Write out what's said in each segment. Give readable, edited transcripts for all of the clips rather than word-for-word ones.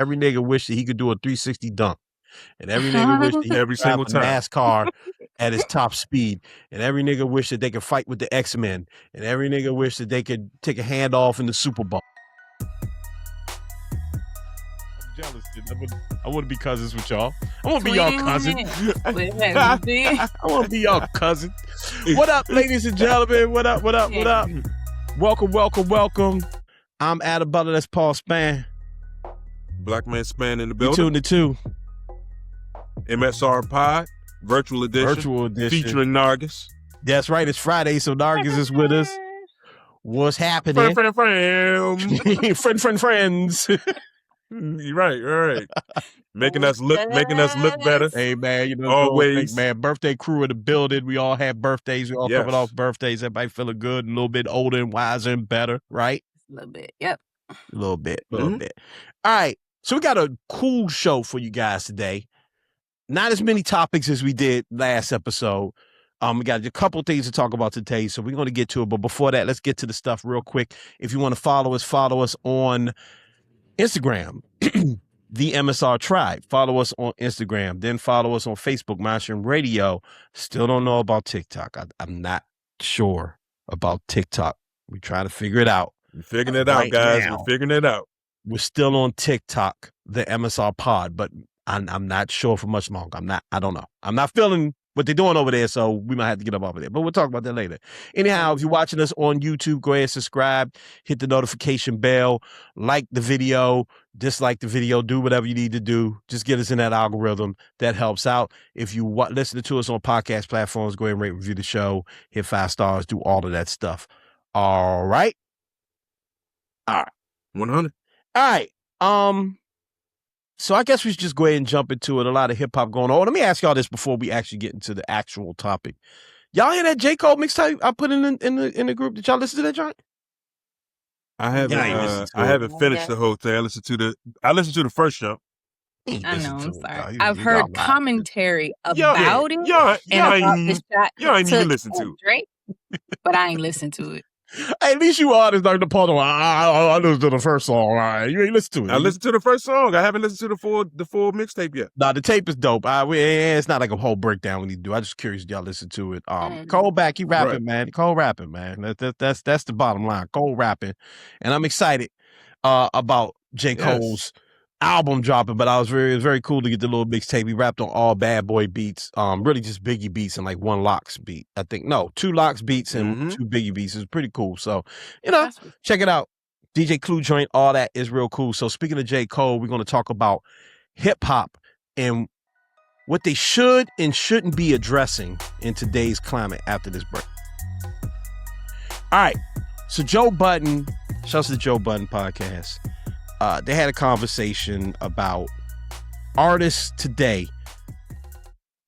Every nigga wish that he could do a 360 dunk. And every nigga wish that he Every could drive single a time. NASCAR at his top speed. And every nigga wish that they could fight with the X-Men. And every nigga wish that they could take a handoff in the Super Bowl. I'm jealous, dude. I want to be cousins with y'all. I want to be y'all cousin. I want to be y'all cousin. What up, ladies and gentlemen? What up? Welcome. I'm Adam Butler. That's Paul Span. Black Man Span in the You building. tuned to two. MSR Pod, Virtual Edition. Featuring Nargis. That's right. It's Friday, so Nargis is with us. What's happening? Friends. You're right. Making us look better. Hey man, you know, always, man. Birthday crew in the building. We all have birthdays. We all coming off birthdays. Everybody feeling good, a little bit older and wiser and better, right? A little bit. Yep. A little bit. All right. So we got a cool show for you guys today. Not as many topics as we did last episode. We got a couple things to talk about today, so we're going to get to it. But before that, let's get to the stuff real quick. If you want to follow us on Instagram, the MSR Tribe. Follow us on Instagram. Then follow us on Facebook, Masculinity Radio. Still don't know about TikTok. I'm not sure about TikTok. We're trying to figure it out. We're figuring it out, guys. We're figuring it out. We're still on TikTok, the MSR Pod, but I'm not sure for much longer. I don't know. I'm not feeling what they're doing over there, so we might have to get up over there. But we'll talk about that later. Anyhow, if you're watching us on YouTube, go ahead and subscribe, hit the notification bell, like the video, dislike the video, do whatever you need to do. Just get us in that algorithm. That helps out. If you listen to us on podcast platforms, go ahead and rate, review the show, hit 5 stars, do all of that stuff. All right. 100. All right. So I guess we should just go ahead and jump into it. A lot of hip hop going on. Let me ask y'all this before we actually get into the actual topic. Y'all hear that J. Cole mixtape I put in the group? Did y'all listen to that, John? I haven't finished the whole thing. I listened to the first show. I know, I'm sorry. I've heard commentary about it. Y'all ain't even listen to it. Drake, but I ain't listened to it. Hey, at least you are. Like the part I listened to the first song. All right, you ain't listened to it. I listened to the first song. I haven't listened to the full mixtape yet. Nah, the tape is dope. It's not like a whole breakdown we need to do. I'm just curious if y'all listen to it. Cole back, he rapping, right. Man. Cole rapping, man. That's the bottom line. Cole rapping, and I'm excited about J. Cole's album dropping. But it was very cool to get the little mixtape. He rapped on all Bad Boy beats, really just Biggie beats and like one Locks beat. I think 2 Locks beats and 2 Biggie beats. It's pretty cool. So check it out. DJ Clue joint, all that is real cool. So speaking of J. Cole, we're going to talk about hip hop and what they should and shouldn't be addressing in today's climate after this break. All right. So Joe Budden, shouts to the Joe Budden podcast. They had a conversation about artists today.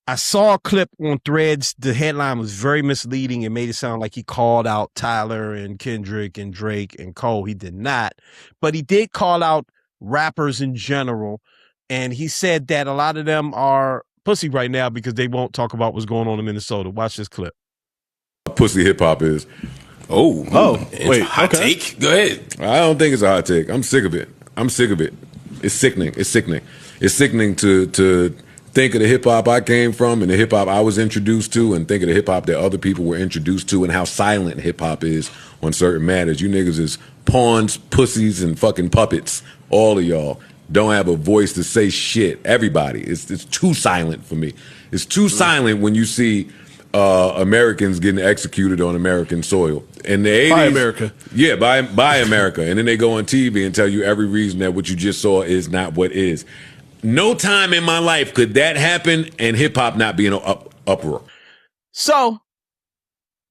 I saw a clip on Threads. The headline was very misleading. It made it sound like he called out Tyler and Kendrick and Drake and Cole. He did not. But he did call out rappers in general. And he said that a lot of them are pussy right now because they won't talk about what's going on in Minnesota. Watch this clip. Pussy hip hop is. Wait, hot take? Go ahead. I don't think it's a hot take. I'm sick of it. It's sickening. It's sickening to think of the hip hop I came from and the hip hop I was introduced to, and think of the hip hop that other people were introduced to, and how silent hip hop is on certain matters. You niggas is pawns, pussies, and fucking puppets. All of y'all don't have a voice to say shit. Everybody. It's too silent for me. It's too silent when you see Americans getting executed on American soil. In the 80s, by America. Yeah, by America. And then they go on TV and tell you every reason that what you just saw is not what is. No time in my life could that happen and hip hop not be in an uproar. So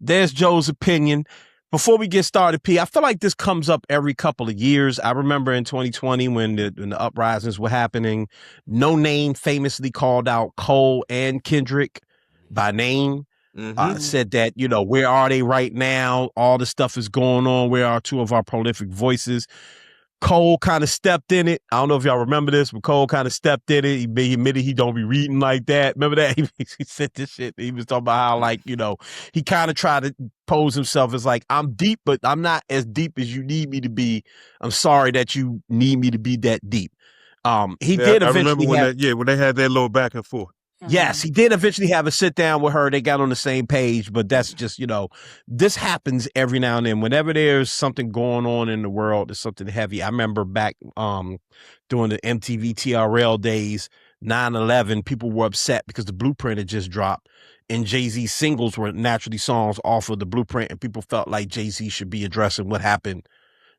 there's Joe's opinion. Before we get started, P, I feel like this comes up every couple of years. I remember in 2020 when the uprisings were happening, No Name famously called out Cole and Kendrick by name. Said that, where are they right now? All the stuff is going on. Where are 2 of our prolific voices? Cole kind of stepped in it. I don't know if y'all remember this, but Cole kind of stepped in it. He admitted he don't be reading like that. Remember that? He said this shit. He was talking about how, he kind of tried to pose himself as like, I'm deep, but I'm not as deep as you need me to be. I'm sorry that you need me to be that deep. He did eventually. I remember when they had that little back and forth. Yes, he did eventually have a sit down with her. They got on the same page, but that's just, this happens every now and then. Whenever there's something going on in the world, there's something heavy. I remember back during the MTV TRL days, 9/11, people were upset because the Blueprint had just dropped, and Jay-Z's singles were naturally songs off of the Blueprint, and people felt like Jay-Z should be addressing what happened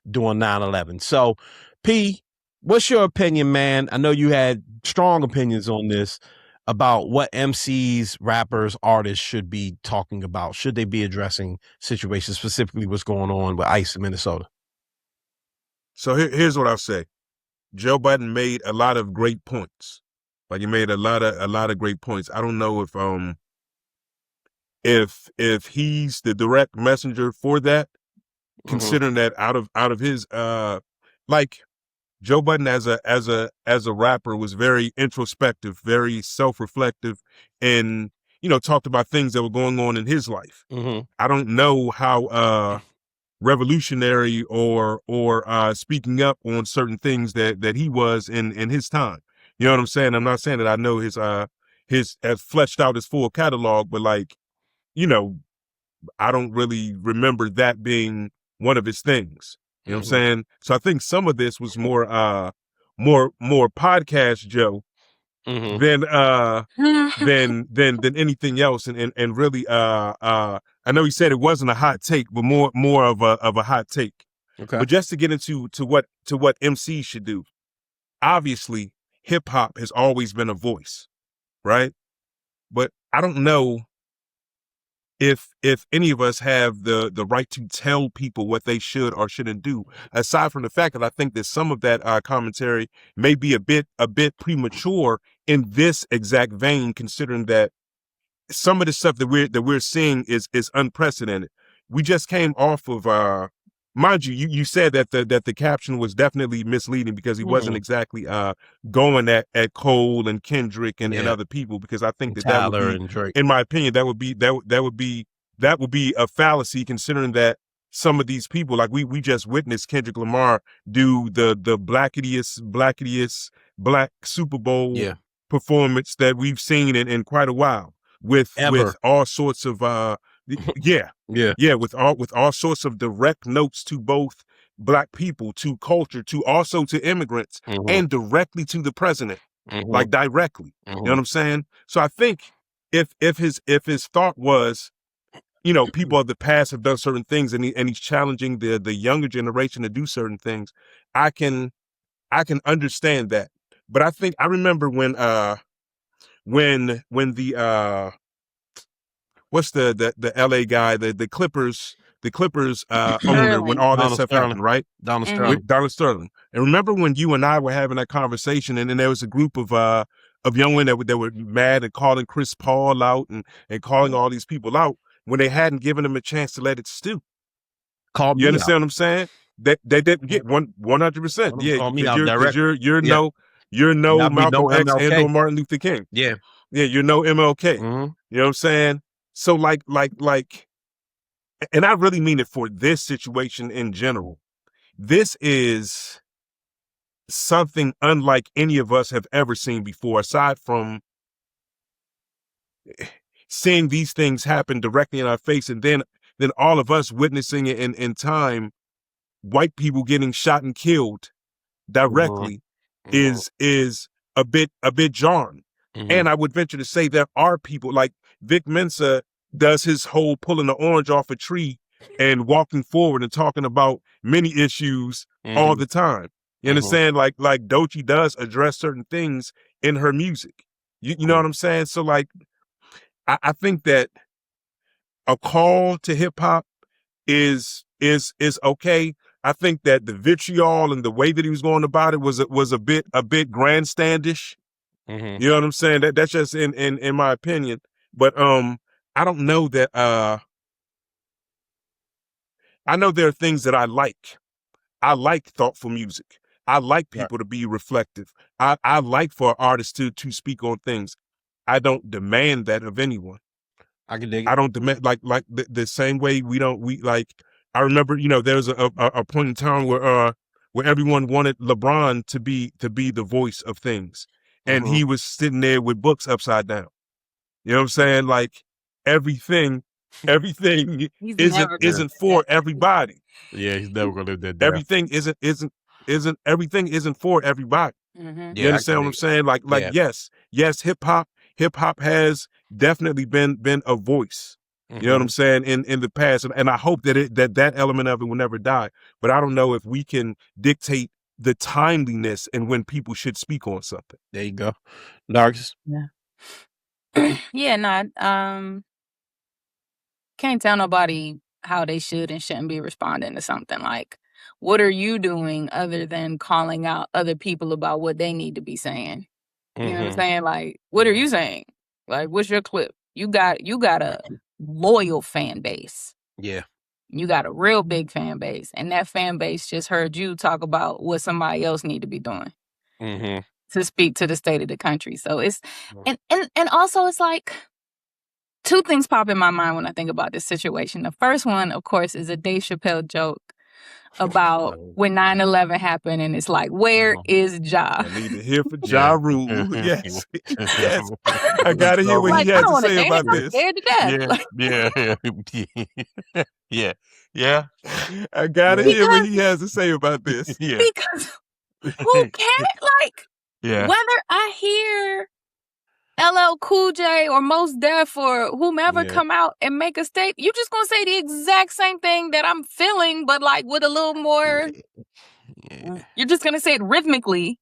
during 9/11. So, P, what's your opinion, man? I know you had strong opinions on this about what MCs, rappers, artists should be talking about. Should they be addressing situations, specifically what's going on with ICE in Minnesota? So here's what I'll say. Joe Budden made a lot of great points. Like, he made a lot of great points. I don't know if he's the direct messenger for that, considering that out of his like, Joe Budden as a rapper was very introspective, very self-reflective, and talked about things that were going on in his life. I don't know how revolutionary or speaking up on certain things that he was in his time. You know what I'm saying? I'm not saying that I know his has fleshed out his full catalog, but like, I don't really remember that being one of his things. You know what I'm saying? So I think some of this was more podcast Joe than anything else. And really I know he said it wasn't a hot take, but more of a hot take. Okay. But just to get into what MCs should do. Obviously, hip hop has always been a voice, right? But I don't know if any of us have the right to tell people what they should or shouldn't do, aside from the fact that I think that some of that commentary may be a bit premature in this exact vein, considering that some of the stuff that we're seeing is unprecedented. We just came off of mind you said that the caption was definitely misleading because he wasn't exactly going at Cole and Kendrick and other people, because I think that would be, and Drake, in my opinion, that would be a fallacy, considering that some of these people, like we just witnessed Kendrick Lamar do the blackest Black Super Bowl performance that we've seen in quite a while, with all sorts of with all sorts of direct notes to both Black people, to culture, to also to immigrants, and directly to the president, like directly. You know what I'm saying? So I think if his thought was, people of the past have done certain things, and he's challenging the younger generation to do certain things, I can understand that. But I think I remember when the what's the LA guy, the Clippers owner, when all that stuff happened, right? Donald Sterling. With Donald Sterling. And remember when you and I were having that conversation, and then there was a group of young women that were mad and calling Chris Paul out and calling all these people out when they hadn't given him a chance to let it stew. You understand what I'm saying? They didn't get 100%. Yeah, you're no Malcolm X and or Martin Luther King. Yeah, you're no MLK. You know what I'm saying? So like, and I really mean it for this situation in general. This is something unlike any of us have ever seen before, aside from seeing these things happen directly in our face, and then all of us witnessing it in time, white people getting shot and killed directly is a bit jarring. And I would venture to say there are people like Vic Mensa does his whole pulling the orange off a tree and walking forward and talking about many issues all the time. You understand? Like Doechii does address certain things in her music. You know what I'm saying? So like, I think that a call to hip hop is okay. I think that the vitriol and the way that he was going about it was a bit grandstandish. You know what I'm saying? That's just in my opinion. But I don't know that I know there are things that I like. I like thoughtful music. I like people to be reflective. I like for artists to speak on things. I don't demand that of anyone. I can dig it. I don't demand like the same way we like. I remember, there was a point in time where where everyone wanted LeBron to be the voice of things, and he was sitting there with books upside down. You know what I'm saying? Like everything isn't for everybody. Yeah, he's never gonna live that down. Everything everything isn't for everybody. You understand what I'm saying? Like yes, hip hop has definitely been a voice. You know what I'm saying in the past, and I hope that that element of it will never die. But I don't know if we can dictate the timeliness and when people should speak on something. There you go, Narcissist. Yeah. Yeah, no, can't tell nobody how they should and shouldn't be responding to something. Like, what are you doing other than calling out other people about what they need to be saying? You know what I'm saying? Like, what are you saying? Like, what's your clip? You got a loyal fan base. Yeah. You got a real big fan base, and that fan base just heard you talk about what somebody else need to be doing to speak to the state of the country. So it's and also it's like two things pop in my mind when I think about this situation. The first one, of course, is a Dave Chappelle joke about when 9/11 happened, and it's like, where is Ja? I need to hear for Ja Rule. Yes. Yes. I gotta hear what he has to say about this. I'm scared to death. Yeah. I gotta hear what he has to say about this. Yeah. Because who cares? Like, whether I hear LL Cool J or Mos Def or whomever come out and make a statement, you're just gonna say the exact same thing that I'm feeling, but like with a little more. You're just gonna say it rhythmically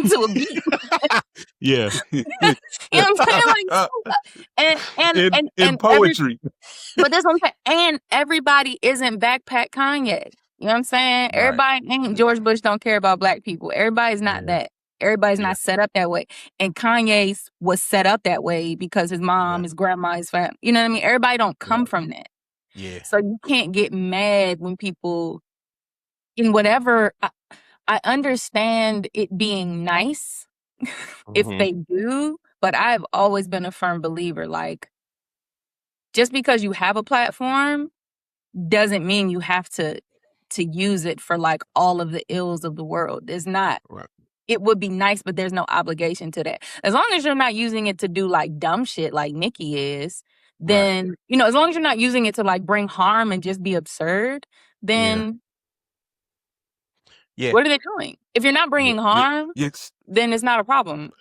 to a beat. Yeah. You know what I'm saying? Like, and poetry. But that's what I'm saying. And everybody isn't backpack Kanye. You know what I'm saying? Right. Everybody ain't George Bush don't care about black people. Everybody's not that. Everybody's not set up that way. And Kanye's was set up that way because his mom, his grandma, his family. You know what I mean? Everybody don't come from that. Yeah. So you can't get mad when people, in whatever, I understand it being nice if they do, but I've always been a firm believer, like, just because you have a platform doesn't mean you have to use it for like all of the ills of the world. It's not. Right. It would be nice, but there's no obligation to that. As long as you're not using it to do like dumb shit like Nicki is, then, you know, as long as you're not using it to like bring harm and just be absurd, then what are they doing? If you're not bringing harm, then it's not a problem.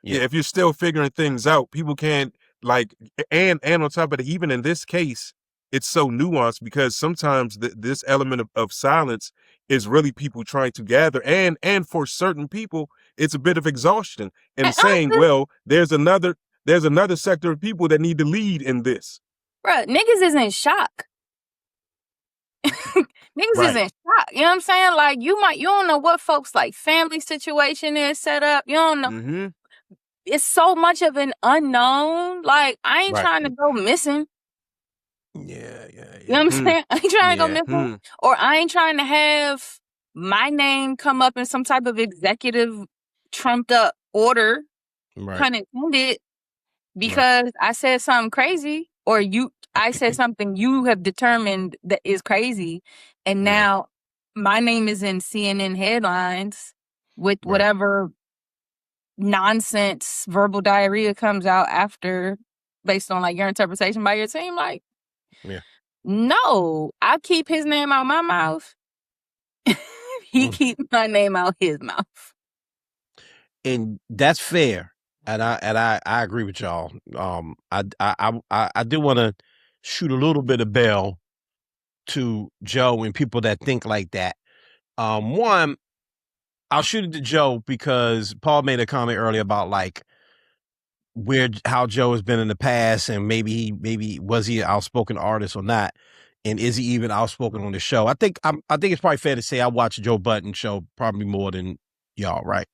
Yeah, if you're still figuring things out, people can't like, and on top of it, even in this case, it's so nuanced because sometimes this element of silence is really people trying to gather, and for certain people, it's a bit of exhaustion and saying, well, there's another sector of people that need to lead in this. Bruh, niggas is in shock. Niggas is in shock. You know what I'm saying? Like, you don't know what folks like family situation is set up. You don't know. It's so much of an unknown. Like, I ain't trying to go missing. Yeah. You know what I'm saying? I ain't trying to go missing. Or I ain't trying to have my name come up in some type of executive trumped up order, pun intended, because I said something crazy, or I said something you have determined that is crazy, and now my name is in CNN headlines with whatever nonsense verbal diarrhea comes out after, based on like your interpretation by your team. Like, no, I keep his name out my mouth. He keep my name out his mouth. And that's fair. And I agree with y'all. I do want to shoot a little bit of bell to Joe and people that think like that. One, I'll shoot it to Joe because Paul made a comment earlier about like how Joe has been in the past, and maybe was he an outspoken artist or not, and is he even outspoken on the show? I think it's probably fair to say I watch Joe Budden show probably more than y'all, right?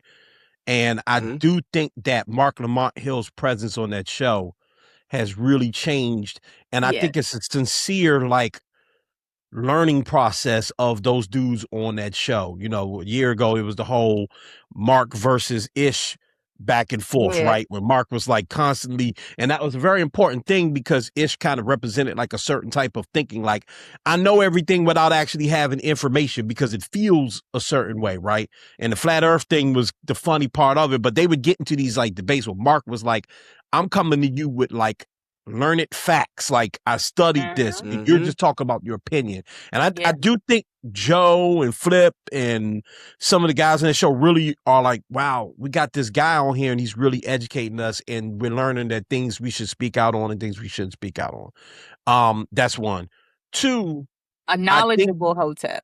And I do think that Mark Lamont Hill's presence on that show has really changed, and I think it's a sincere like learning process of those dudes on that show. You know, a year ago it was the whole Mark versus Ish back and forth, right? Where Mark was like constantly, and that was a very important thing because Ish kind of represented like a certain type of thinking. Like, I know everything without actually having information because it feels a certain way, right? And the flat earth thing was the funny part of it, but they would get into these like debates where Mark was like, I'm coming to you with like learned facts. Like, I studied this and you're just talking about your opinion. And I do think Joe and Flip and some of the guys on the show really are like, wow, we got this guy on here and he's really educating us and we're learning that things we should speak out on and things we shouldn't speak out on. That's one. Two, a knowledgeable Hotep.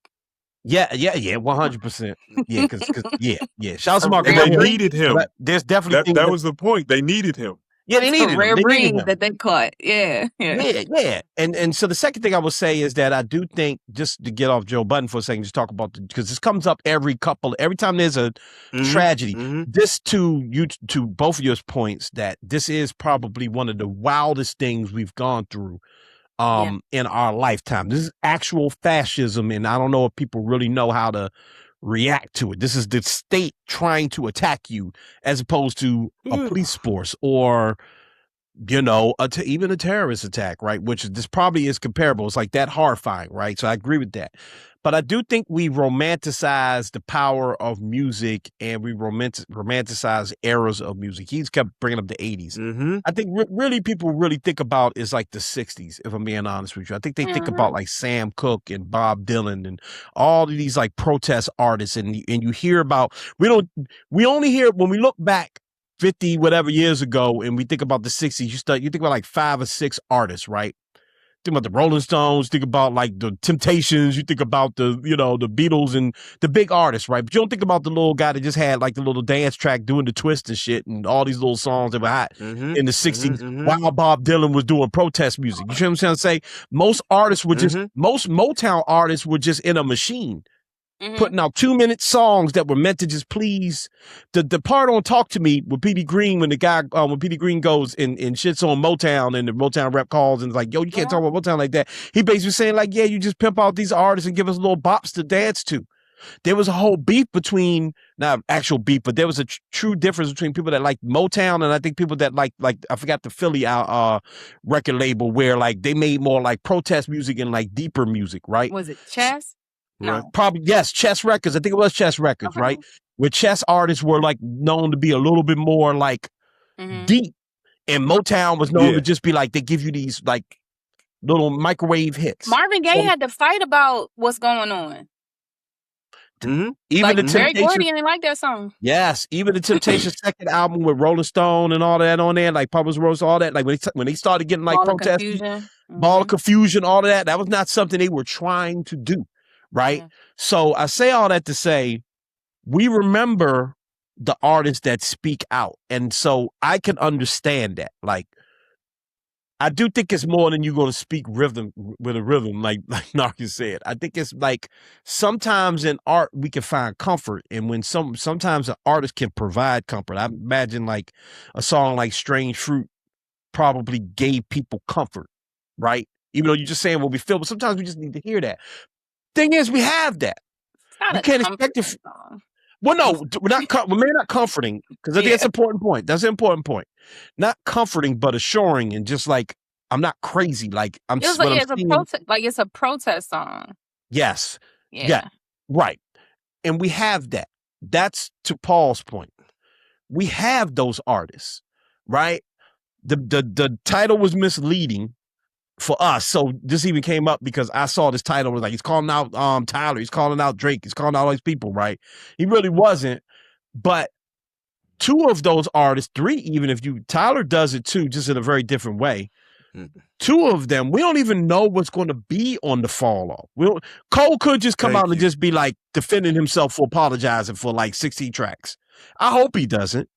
Yeah, 100%. Yeah, because shout out to Mark. They needed him. There's definitely that was the point. They needed him. Yeah, they needed a rare him. breed that they caught. Yeah. And so the second thing I will say is that I do think, just to get off Joe Budden for a second, just talk about because this comes up every time there's a tragedy. This to both of your points that this is probably one of the wildest things we've gone through in our lifetime. This is actual fascism, and I don't know if people really know how to react to it. This is the state trying to attack you as opposed to a police force or, you know, even a terrorist attack, right? Which this probably is comparable. It's like that horrifying, right? So I agree with that. But I do think we romanticize the power of music and we romanticize eras of music. He's kept bringing up the 80s. I think really people really think about is like the 60s, if I'm being honest with you. I think they think about like Sam Cooke and Bob Dylan and all of these like protest artists. And you hear about, we only hear, when we look back 50 whatever years ago and we think about the 60s, you think about like 5 or 6 artists, right? Think about the Rolling Stones, think about like the Temptations, you think about the Beatles and the big artists, right? But you don't think about the little guy that just had like the little dance track doing the twist and shit and all these little songs that were hot in the 60s while Bob Dylan was doing protest music. You know what I'm trying to say? Most artists were most Motown artists were just in a machine. Putting out 2-minute songs that were meant to just please the part on Talk to Me with Petey Green when Petey Green goes and shits on Motown and the Motown rep calls and is like, yo, you can't talk about Motown like that. He basically saying like, yeah, you just pimp out these artists and give us little bops to dance to. There was a whole beef between, not actual beef, but there was a true difference between people that like Motown and I think people that like I forgot the Philly record label where like they made more like protest music and like deeper music, right? Was it Chess? No. Probably, yes, Chess Records. I think it was Chess Records, right? Where Chess artists were like known to be a little bit more like deep. And Motown was known to just be like, they give you these like little microwave hits. Marvin Gaye had to fight about what's going on. Even like the Berry Temptations, Gordy didn't like that song. Yes, even the Temptations' second album with Rolling Stone and all that on there, like Public Rose, all that. Like when they started getting like protest, Ball of Confusion, all of that. That was not something they were trying to do. Right. So I say all that to say we remember the artists that speak out. And so I can understand that. Like, I do think it's more than you're going to speak rhythm with a rhythm, like Narcus said. I think it's like sometimes in art we can find comfort. And when sometimes an artist can provide comfort. I imagine like a song like Strange Fruit probably gave people comfort. Right. Even though you're just saying what we feel, but sometimes we just need to hear that. Thing is, we have that. We can't expect it. Well, no, we're not comforting because I think that's an important point. That's an important point. Not comforting, but assuring and just like I'm not crazy. Like it's a protest song. Yes. Yeah. Right. And we have that. That's to Paul's point. We have those artists, right? The title was misleading for us. So this even came up because I saw this title was like, he's calling out Tyler, he's calling out Drake, he's calling out all these people, right? He really wasn't. But 2 of those artists, 3, even if Tyler does it too, just in a very different way. 2 of them, we don't even know what's going to be on the fall off. Cole could just come out and just be like defending himself for apologizing for like 16 tracks. I hope he doesn't.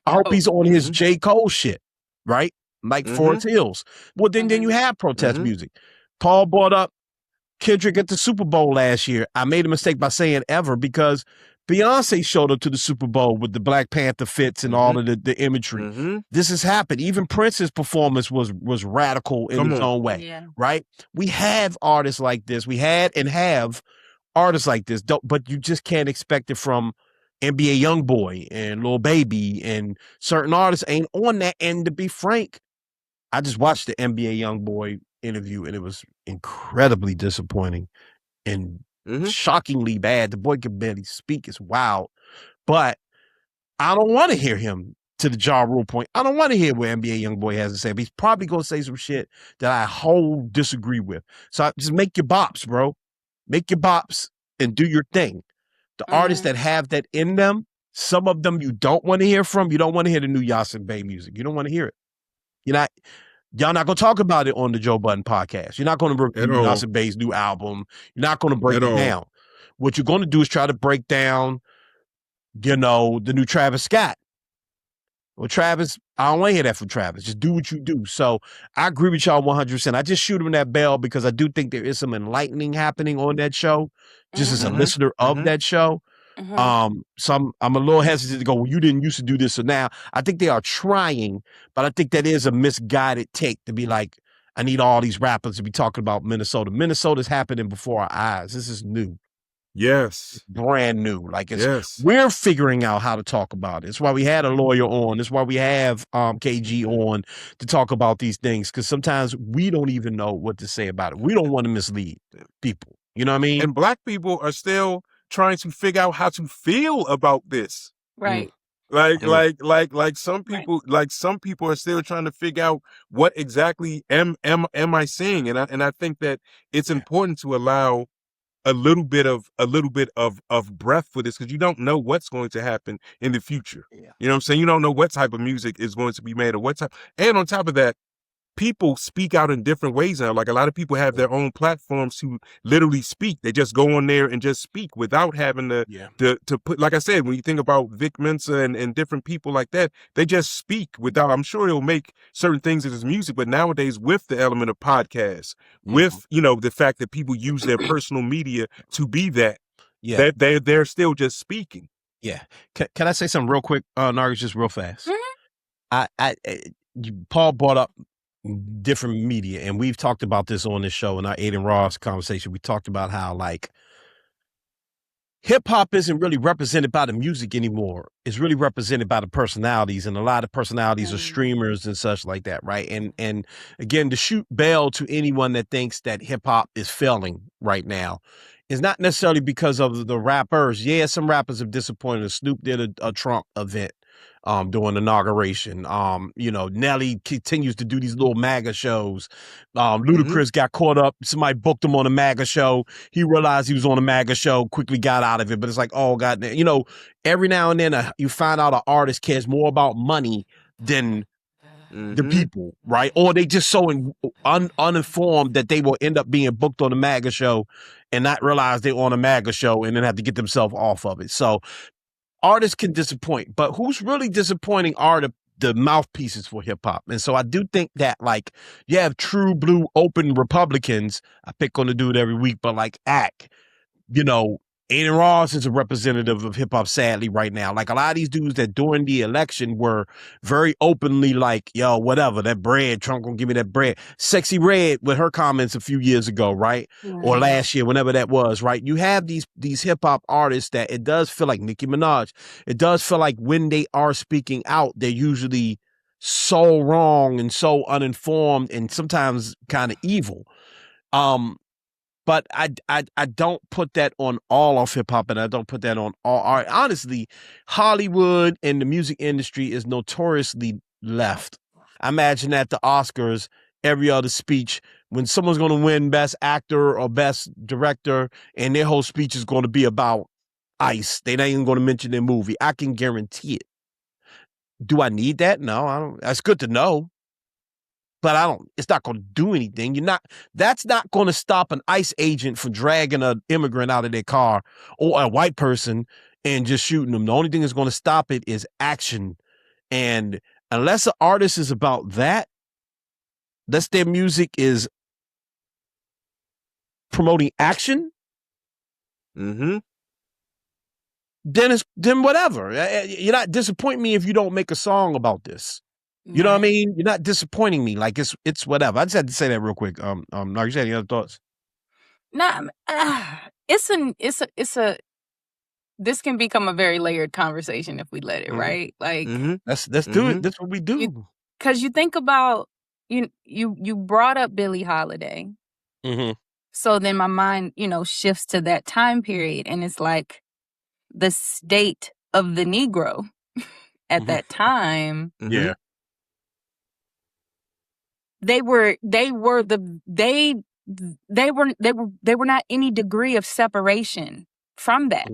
I hope he's on his J. Cole shit, right? Like Forest Hills. Well, then you have protest music. Paul brought up Kendrick at the Super Bowl last year. I made a mistake by saying ever because Beyonce showed up to the Super Bowl with the Black Panther fits and all of the imagery. This has happened. Even Prince's performance was radical in its own way, right? We have artists like this. We had and have artists like this, but you just can't expect it from NBA Youngboy and Lil Baby and certain artists ain't on that. And to be frank, I just watched the NBA Youngboy interview and it was incredibly disappointing and shockingly bad. The boy can barely speak. It's wild. But I don't want to hear him to the Ja Rule point. I don't want to hear what NBA Youngboy has to say. But he's probably going to say some shit that I whole disagree with. So just make your bops, bro. Make your bops and do your thing. The artists that have that in them, some of them you don't want to hear from. You don't want to hear the new Yasin Bey music. You don't want to hear it. Y'all not going to talk about it on the Joe Budden podcast. You're not going to review Yasin Bey's new album. You're not going to break it down. What you're going to do is try to break down, the new Travis Scott. Well, Travis, I don't want to hear that from Travis. Just do what you do. So I agree with y'all 100%. I just shoot him that bell because I do think there is some enlightening happening on that show, just as a listener of that show. So I'm a little hesitant to go, well, you didn't used to do this. So now I think they are trying, but I think that is a misguided take to be like, I need all these rappers to be talking about Minnesota. Minnesota's happening before our eyes. This is new. Yes. It's brand new. Like we're figuring out how to talk about it. It's why we had a lawyer on. It's why we have KG on to talk about these things. Because sometimes we don't even know what to say about it. We don't want to mislead people. You know what I mean? And Black people are still trying to figure out how to feel about this. Right. Like some people, are still trying to figure out what exactly am I saying? And I think that it's important to allow a little bit of breath for this, because you don't know what's going to happen in the future. Yeah. You know what I'm saying? You don't know what type of music is going to be made or what type. And on top of that, people speak out in different ways now. Like a lot of people have their own platforms to literally speak. They just go on there and just speak without having to put, like I said, when you think about Vic Mensa and different people like that, they just speak without, I'm sure they'll make certain things in his music, but nowadays with the element of podcasts, with, the fact that people use their personal media to be that, they're still just speaking. Yeah. Can I say something real quick, Nargis, just real fast? Paul brought up different media, and we've talked about this on this show in our Aiden Ross conversation. We talked about how hip hop isn't really represented by the music anymore. It's really represented by the personalities, and a lot of personalities are streamers and such like that, right? And again, to shoot bail to anyone that thinks that hip hop is failing right now is not necessarily because of the rappers. Yeah, some rappers have disappointed. Snoop did a Trump event during the inauguration. Nelly continues to do these little MAGA shows. Ludacris got caught up. Somebody booked him on a MAGA show. He realized he was on a MAGA show, quickly got out of it. But it's like, oh, God, every now and then you find out an artist cares more about money than the people, right? Or they just so uninformed that they will end up being booked on a MAGA show and not realize they're on a MAGA show and then have to get themselves off of it. So artists can disappoint, but who's really disappointing are the mouthpieces for hip hop. And so I do think that you have true blue open Republicans. I pick on the dude every week, but Aiden Ross is a representative of hip hop, sadly, right now. Like a lot of these dudes that during the election were very openly like, yo, whatever, that bread, Trump gonna give me that bread. Sexy Red with her comments a few years ago, right? Or last year, whenever that was, right? You have these hip hop artists that it does feel like Nicki Minaj. It does feel like when they are speaking out, they're usually so wrong and so uninformed and sometimes kind of evil. But I don't put that on all of hip hop, and I don't put that on all art. Honestly, Hollywood and the music industry is notoriously left. I imagine at the Oscars, every other speech, when someone's going to win Best Actor or Best Director, and their whole speech is going to be about ICE. They're not even going to mention their movie. I can guarantee it. Do I need that? No, I don't. That's good to know. But it's not going to do anything. That's not going to stop an ICE agent from dragging an immigrant out of their car or a white person and just shooting them. The only thing that's going to stop it is action. And unless an artist is about that, unless their music is promoting action, then whatever. You're not disappointing me if you don't make a song about this. You know what I mean? You're not disappointing me. Like it's whatever. I just had to say that real quick. Now you had any other thoughts? Nah, it's a this can become a very layered conversation if we let it, right? Like, let's do it. That's what we do. Because you think about you brought up Billie Holiday, so then my mind shifts to that time period, and it's like the state of the Negro at that time. Yeah. They were not any degree of separation from that.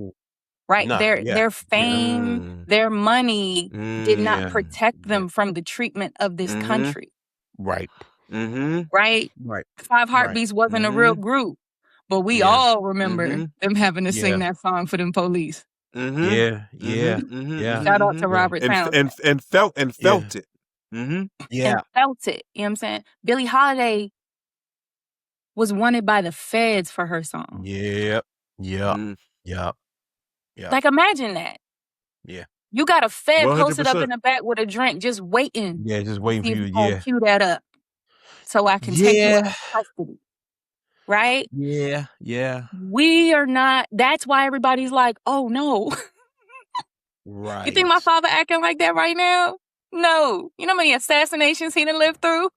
Right. Nah, their fame, their money did not protect them from the treatment of this country. Right. Right. Right. Five Heartbeats wasn't a real group, but we all remember them having to sing that song for them police. Yeah. Shout out to Robert Townsend. And felt it. And felt it. You know what I'm saying? Billie Holiday was wanted by the feds for her song. Yep. Like, imagine that. Yeah. You got a fed 100%. posted up in the back with a drink, just waiting. Yeah, just waiting for you to cue that up, so I can take you out of custody. Right? Yeah. We are not. That's why everybody's like, "Oh no." Right. You think my father acting like that right now? No. You know how many assassinations he done lived through?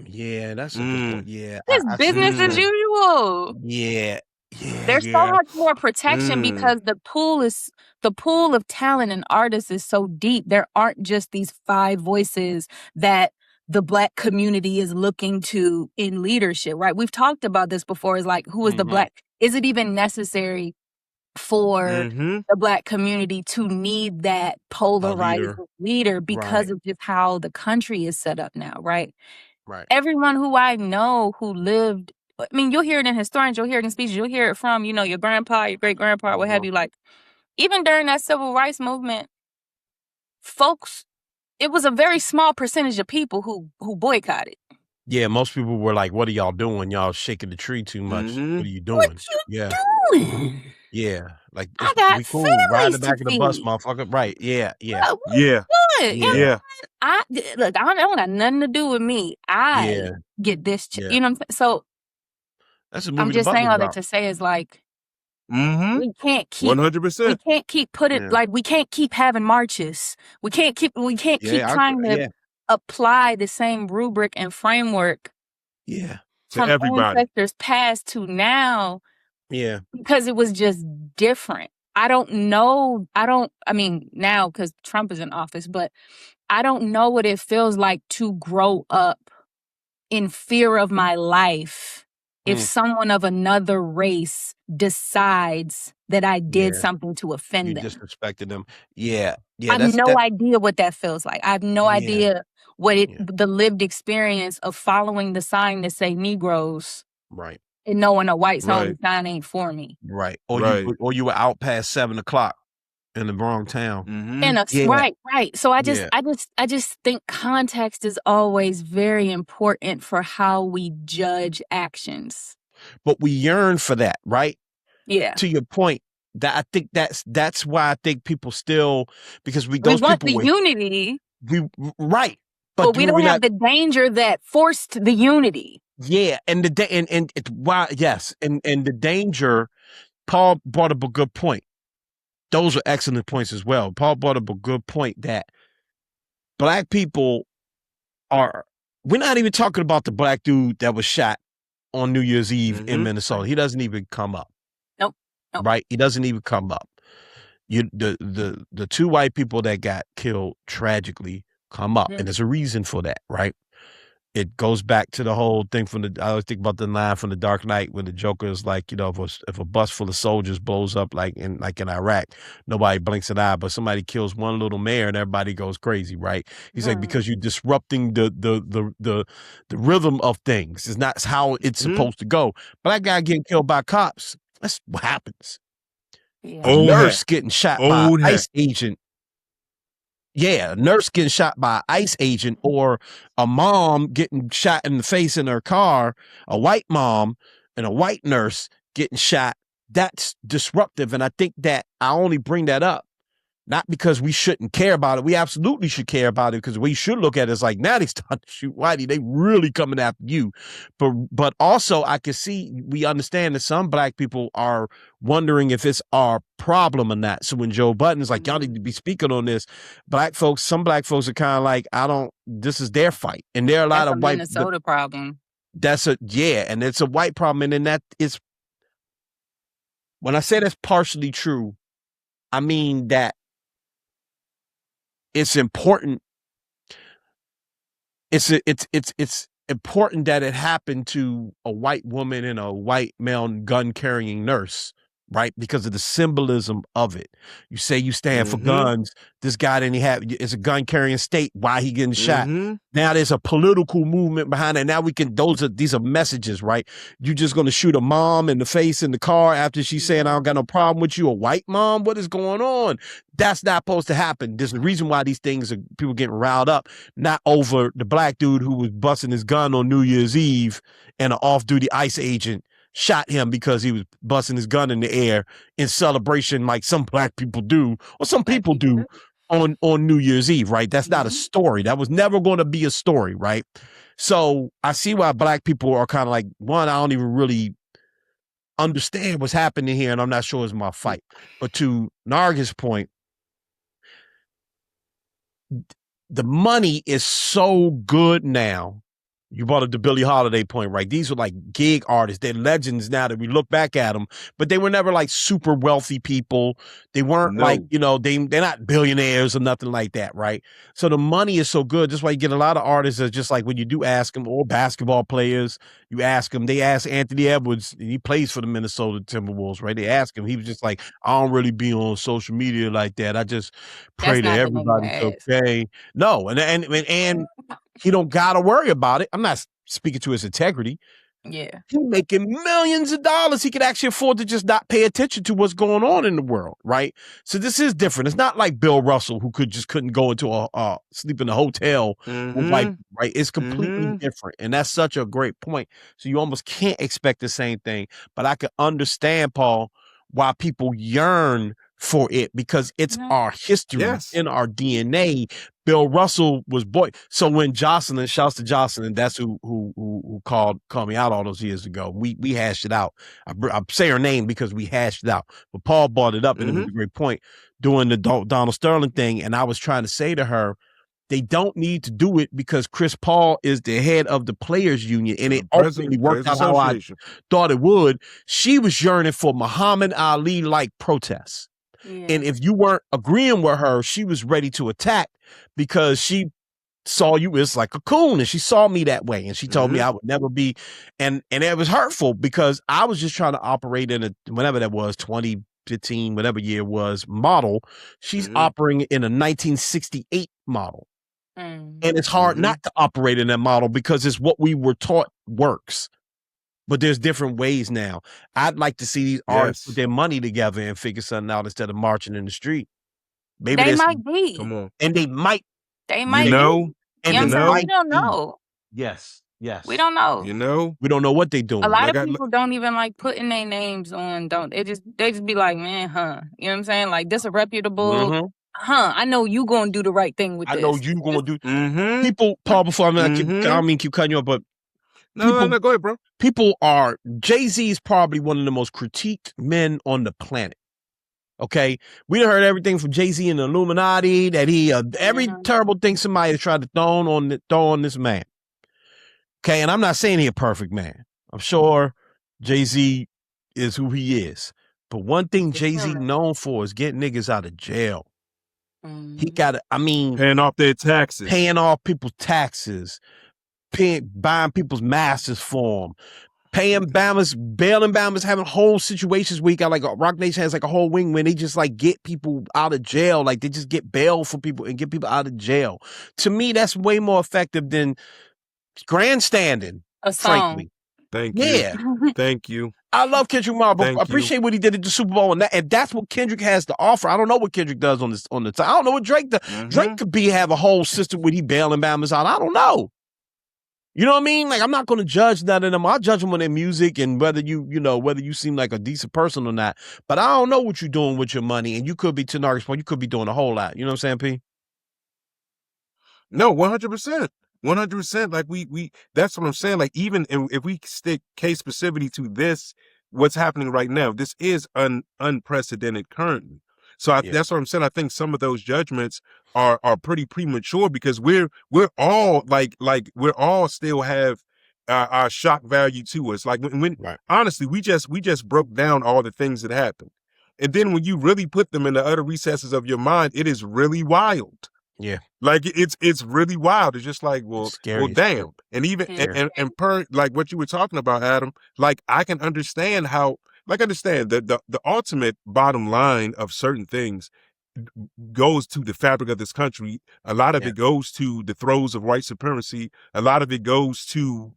Yeah, that's a good point. Yeah. It's business as usual. Yeah. There's so much more protection because the pool of talent and artists is so deep. There aren't just these 5 voices that the Black community is looking to in leadership, right? We've talked about this before. Is like, who is the Black? Is it even necessary for the Black community to need that polarized leader because of just how the country is set up now, right? Right. Everyone who I know who lived, I mean, you'll hear it in historians, you'll hear it in speeches, you'll hear it from, your grandpa, your great-grandpa, what have you. Like, even during that civil rights movement, folks, it was a very small percentage of people who boycotted. Yeah, most people were like, what are y'all doing? Y'all shaking the tree too much. What are you doing? What you doing? Yeah. Like, I got we cool. families Ride the back to of the bus, feed. motherfucker. Right. Yeah. What you doing? Yeah. I don't got nothing to do with me. I get this. You know what I'm saying? So that's a movie. I'm just saying all that to say is like, we can't keep 100%. We can't keep like we can't keep having marches. We can't keep trying to apply the same rubric and framework. Yeah. From everybody. ancestors past to now. Yeah. Because it was just different. I mean, now because Trump is in office, but I don't know what it feels like to grow up in fear of my life if someone of another race decides that I did something to offend them. You disrespected them. Yeah. I have no idea what that feels like. I have no idea what the lived experience of following the sign that say Negroes. Right. And knowing a white zone sign ain't for me. Right. Or you were out past 7:00 in the wrong town. Right. So I just think context is always very important for how we judge actions. But we yearn for that, right? Yeah. To your point, that I think that's why I think people still, because we want the unity. But we don't have the danger that forced the unity. Yeah, and the danger. Paul brought up a good point. Those are excellent points as well. Paul brought up a good point that Black people we're not even talking about the Black dude that was shot on New Year's Eve in Minnesota. He doesn't even come up. Nope. Right? He doesn't even come up. The 2 white people that got killed tragically come up, and there's a reason for that, right? It goes back to the whole thing I always think about the line from The Dark Knight when the Joker is like, if a bus full of soldiers blows up like in Iraq, nobody blinks an eye, but somebody kills one little mayor and everybody goes crazy, right? He's like, because you're disrupting the rhythm of things. It's not how it's supposed to go. Black guy getting killed by cops, that's what happens. Yeah. A nurse getting shot by an ICE agent. Yeah, a nurse getting shot by an ICE agent, or a mom getting shot in the face in her car, a white mom and a white nurse getting shot. That's disruptive. And I think that I only bring that up Not because we shouldn't care about it. We absolutely should care about it, because we should look at it as like, now they start to shoot Whitey. They really coming after you. But also I can see, we understand that some black people are wondering if it's our problem or not. So when Joe Budden's like, y'all need to be speaking on this, some black folks are kind of like, this is their fight. And there are a lot of white Minnesota problem. And it's a white problem. And then that is, when I say that's partially true, I mean that it's important. It's important that it happened to a white woman and a white male gun carrying nurse, right? Because of the symbolism of it. You say you stand for guns. This guy it's a gun carrying state. Why he getting shot? Now there's a political movement behind it. Now these are messages, right? You just going to shoot a mom in the face in the car after she's saying, I don't got no problem with you, a white mom? What is going on? That's not supposed to happen. There's a reason why these things are people getting riled up, not over the black dude who was busting his gun on New Year's Eve and an off-duty ICE agent shot him because he was busting his gun in the air in celebration like some black people do, or some people do on New Year's Eve, right? That's not a story. That was never going to be a story, right? So I see why black people are kind of like, one, I don't even really understand what's happening here, and I'm not sure it's my fight. But to Nargis' point, the money is so good now. You brought up the Billie Holiday point, right? These are like gig artists. They're legends now that we look back at them, but they were never like super wealthy people. They weren't like, they're not billionaires or nothing like that, right? So the money is so good. That's why you get a lot of artists that just like when you do ask them, or basketball players, you ask them, they ask Anthony Edwards, and he plays for the Minnesota Timberwolves, right? They ask him, he was just like, I don't really be on social media like that. I just pray that everybody's okay. No, and he don't gotta worry about it. I'm not speaking to his integrity. Yeah. He's making millions of dollars. He could actually afford to just not pay attention to what's going on in the world, right? So this is different. It's not like Bill Russell, who couldn't go into sleep in a hotel with white, right? It's completely different. And that's such a great point. So you almost can't expect the same thing. But I can understand, Paul, why people yearn for it, because it's our history, in our DNA. Bill Russell was so when Jocelyn, shouts to Jocelyn, that's who called me out all those years ago. We hashed it out. I say her name because we hashed it out. But Paul brought it up, and it was a great point, doing the Donald Sterling thing. And I was trying to say to her, they don't need to do it because Chris Paul is the head of the players union, and it ultimately worked out how I thought it would. She was yearning for Muhammad Ali-like protests. Yeah. And if you weren't agreeing with her, she was ready to attack because she saw you as like a coon, and she saw me that way. And she told me I would never be. And it was hurtful because I was just trying to operate in whenever that was, 2015, whatever year it was, model. She's operating in a 1968 model. And it's hard not to operate in that model because it's what we were taught works. But there's different ways now. I'd like to see these artists put their money together and figure something out instead of marching in the street. Maybe they might be. Come on. And they might. They might be. And we don't know. Yes. We don't know. We don't know what they doing. A lot of people don't even like putting their names on. They just be like, man, You know what I'm saying? Like, this a reputable. I know you gonna do the right thing with this. I know you gonna do. People, Paul. Before I don't keep cutting you up, but no, go ahead, bro. People are, Jay-Z is probably one of the most critiqued men on the planet. Okay, we done heard everything from Jay-Z and the Illuminati, that he every terrible thing somebody has tried to throw on this man. Okay, and I'm not saying he's a perfect man. I'm sure Jay-Z is who he is. But one thing Jay-Z known for is getting niggas out of jail. He got to, paying off their taxes, paying off people's taxes, buying people's masters for them, paying Bammers, bailing Bammers, having whole situations where he got like Rock Nation has like a whole wing when they just like get people out of jail. Like they just get bail for people and get people out of jail. To me, that's way more effective than grandstanding, frankly. Thank you. Thank you. I love Kendrick Lamar, but I appreciate what he did at the Super Bowl, and that's what Kendrick has to offer. I don't know what Kendrick does on the side. I don't know what Drake does. Drake could have a whole system where he bailing Bammers out. I don't know. You know what I mean? Like, I'm not going to judge none of them. I'll judge them on their music and whether whether you seem like a decent person or not. But I don't know what you're doing with your money, and you could be, to Narc's point, you could be doing a whole lot. You know what I'm saying, P? No, 100%. 100%. Like we that's what I'm saying. Like, even if we stick case specificity to this, what's happening right now, this is unprecedented currently. So that's what I'm saying. I think some of those judgments are pretty premature because we're all like we're all still have our shock value to us. Like when honestly, we just broke down all the things that happened. And then when you really put them in the utter recesses of your mind, it is really wild. Yeah. Like it's really wild. It's just like, well, damn. And even and per like what you were talking about, Adam, like I can understand how, like, understand the ultimate bottom line of certain things goes to the fabric of this country. A lot of it goes to the throes of white supremacy. A lot of it goes to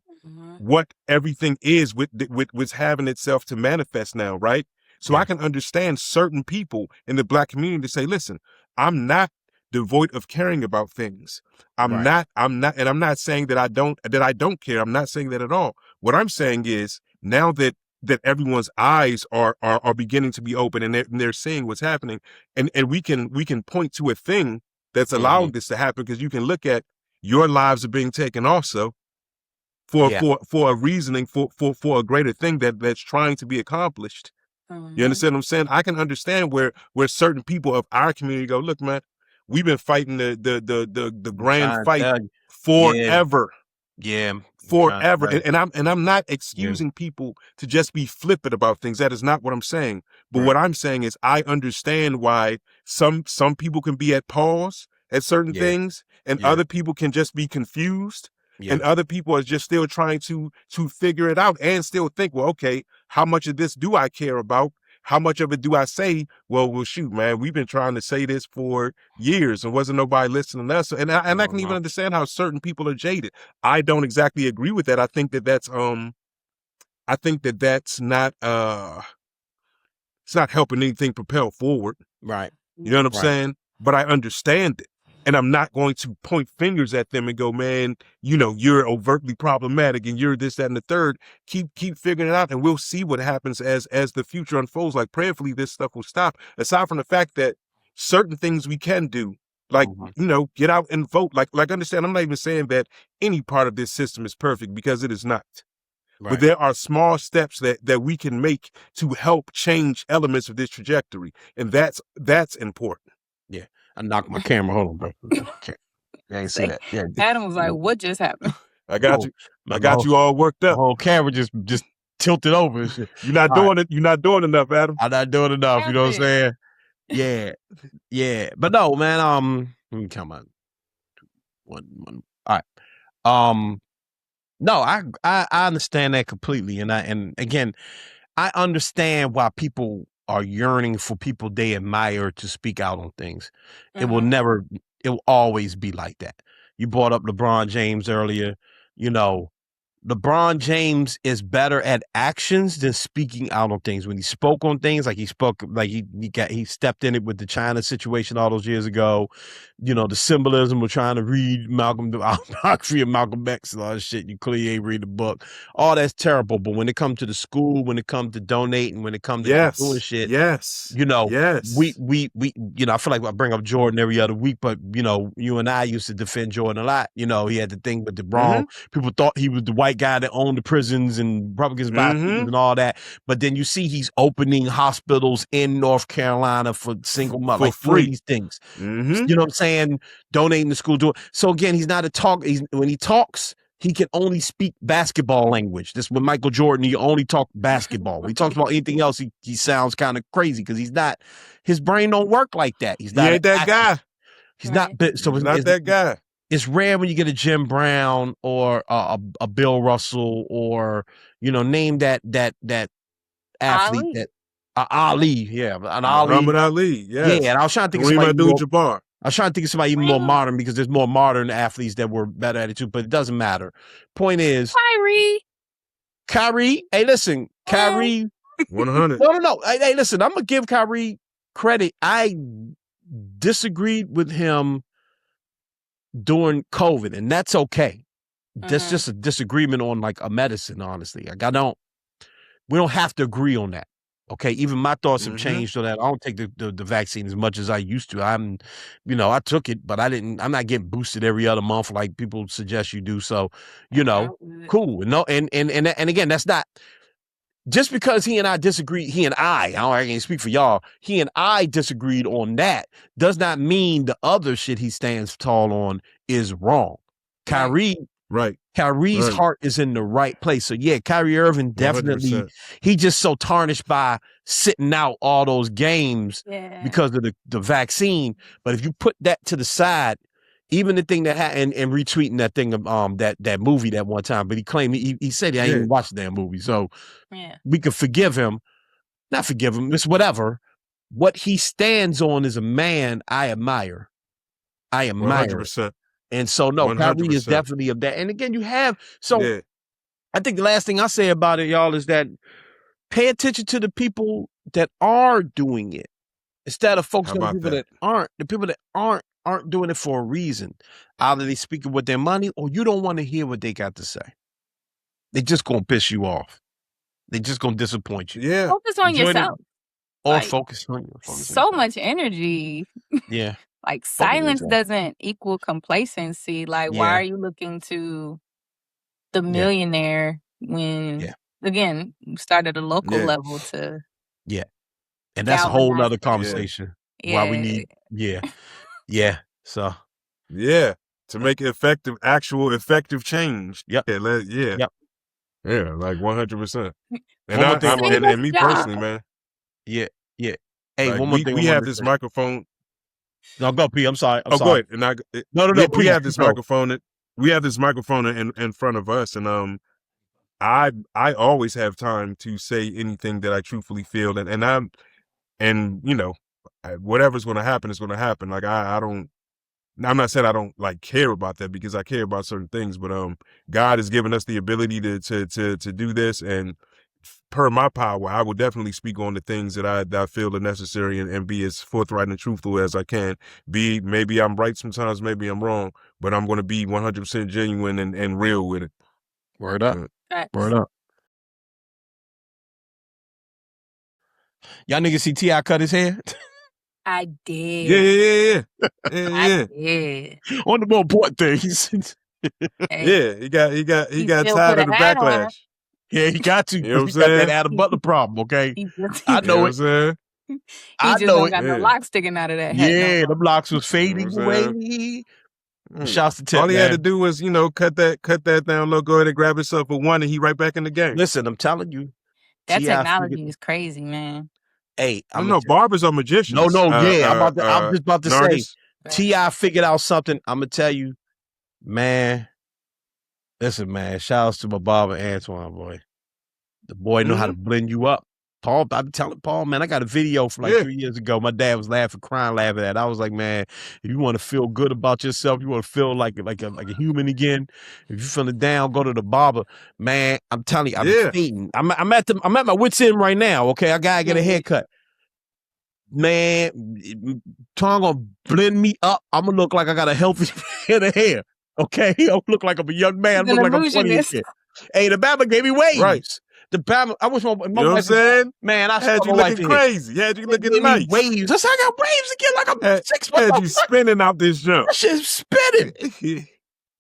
what everything is with what's having itself to manifest now, right? So I can understand certain people in the Black community to say, listen, I'm not devoid of caring about things. I'm not, and I'm not saying that I don't care. I'm not saying that at all. What I'm saying is now that everyone's eyes are beginning to be open and they're seeing what's happening, and we can point to a thing that's allowing this to happen, because you can look at your lives are being taken also for a reasoning for a greater thing that's trying to be accomplished. You understand what I'm saying? I can understand where certain people of our community go, look, man, we've been fighting the grand fight forever. Yeah. Forever. And I'm not excusing people to just be flippant about things. That is not what I'm saying. But what I'm saying is I understand why some people can be at pause at certain things, and other people can just be confused. And other people are just still trying to figure it out and still think, well, okay, how much of this do I care about? How much of it do I say? Well, shoot, man, we've been trying to say this for years and wasn't nobody listening to us. And I can even understand how certain people are jaded. I don't exactly agree with that. I think that that's not it's not helping anything propel forward. Right. You know what I'm saying? But I understand it. And I'm not going to point fingers at them and go, man, you're overtly problematic and you're this, that, and the third. Keep figuring it out, and we'll see what happens as the future unfolds. Like, prayerfully, this stuff will stop. Aside from the fact that certain things we can do, like, get out and vote. Like, understand, I'm not even saying that any part of this system is perfect, because it is not. Right. But there are small steps that we can make to help change elements of this trajectory. And that's important. Yeah. I knocked my camera. Hold on, bro. Okay. I ain't see that. Yeah. Adam was like, what just happened? I got you. I got you all worked up. The whole camera just tilted over and shit. You're not doing it. You're not doing enough, Adam. I'm not doing enough. You know what I'm saying? Yeah. Yeah. But no, man, let me count my one. All right. No, I understand that completely. And again, I understand why people are yearning for people they admire to speak out on things. It will always be like that. You brought up LeBron James earlier. LeBron James is better at actions than speaking out on things. When he spoke on things, like he stepped in it with the China situation all those years ago. The symbolism of trying to read biography of Malcolm X and all that shit. You clearly ain't read the book. All that's terrible. But when it comes to the school, when it comes to donating, when it comes to doing shit, we I feel like I bring up Jordan every other week, but you and I used to defend Jordan a lot. He had the thing with the wrong. People thought he was the white guy that owned the prisons and Republicans and all that. But then you see he's opening hospitals in North Carolina for single mother, like free these things. You know what I'm saying? Donating to school. So again, he's not a talk. When he talks, he can only speak basketball language. This with Michael Jordan, he only talks basketball. When he talks about anything else, he sounds kind of crazy because his brain don't work like that. He ain't that guy. He's not. So he's not that guy. It's rare when you get a Jim Brown or a Bill Russell or name that athlete Ali? that Ali, yeah, an Ali. Muhammad Ali, yes. Yeah, and I was trying to think of somebody. I was trying to think of somebody even more modern, because there's more modern athletes that were better at it too. But it doesn't matter. Point is, Kyrie. Hey, listen, Kyrie. 100. No. Hey, listen, I'm gonna give Kyrie credit. I disagreed with him during COVID, and that's okay. That's just a disagreement on like a medicine, honestly. Like we don't have to agree on that. Okay, even my thoughts have changed on that. I don't take the vaccine as much as I used to. I took it, but I'm not getting boosted every other month like people suggest you do. So, cool. No, and again, that's not just because he and I disagree. I can't speak for y'all. He and I disagreed on that does not mean the other shit he stands tall on is wrong. Kyrie's heart is in the right place. So yeah, Kyrie Irving definitely 100%. He just so tarnished by sitting out all those games because of the vaccine. But if you put that to the side, even the thing that happened and retweeting that thing of that movie that one time, but he claimed he said he ain't even watched the damn movie. So we could forgive him. Not forgive him, it's whatever. What he stands on is a man I admire. 100%. And so, no, 100%. Kyrie is definitely of that. And again, I think the last thing I say about it, y'all, is that pay attention to the people that are doing it instead of focusing on the people that aren't. The people that aren't doing it for a reason. Either they speaking with their money or you don't want to hear what they got to say. They just going to piss you off. They just going to disappoint you. Yeah. Focus on yourself. Or focus on you. So much energy. Yeah. Like silence doesn't equal complacency. Like, why are you looking to the millionaire when, again, you start at a local level to. Yeah. And that's a whole nother conversation. Why we need. Yeah. So. Yeah. To make actual effective change. Yep. Yeah. Like 100%. And me personally, man. Yeah. Hey, like one more thing. We have this microphone. No, go P. I'm sorry. Go ahead. And no. We have this microphone. We have this microphone in front of us, and I always have time to say anything that I truthfully feel, and whatever's going to happen is going to happen. Like I'm not saying I don't like care about that because I care about certain things, but God has given us the ability to do this, and per my power, I will definitely speak on the things that I feel are necessary and be as forthright and truthful as I can. Maybe I'm right sometimes, maybe I'm wrong, but I'm going to be 100% genuine and real with it. Word up. Word up. Y'all niggas see T.I. cut his hair? I did. Yeah. I did. On the more important things. Yeah, he got tired of the backlash. Yeah, he got to. You know what I'm he saying? got that Adam Butler problem, okay? I know it. You know what I'm saying? He just don't got no locks sticking out of that head. Yeah, them locks was fading away. Shouts to Tip, all he had to do was, cut that down low, go ahead and grab himself a one, and he right back in the game. Listen, I'm telling you. That technology is crazy, man. Hey, barbers are magicians. I'm just about to say, T.I. figured out something. I'm gonna tell you, man. Listen, man. Shout outs to my barber Antoine, boy. The boy know how to blend you up. Paul, I'm telling Paul, man, I got a video from like 3 years ago. My dad was crying, laughing at it. I was like, man, if you want to feel good about yourself, you want to feel like a human again. If you're feeling down, go to the barber, man. I'm telling you, I'm feeding. I'm at my wit's end right now. Okay, I gotta get a haircut. Man, Tom gonna blend me up. I'm gonna look like I got a healthy head of hair. Okay, I'm look like I'm a young man. I look like I'm 20 and shit. Hey, the Bama gave me waves. Right. The Bama, I wish my you know what I'm saying? Man, I had you looking crazy. Had you looking nice. Waves. I got waves again like I'm 6 months. Had you spinning out this jump. That shit's spinning.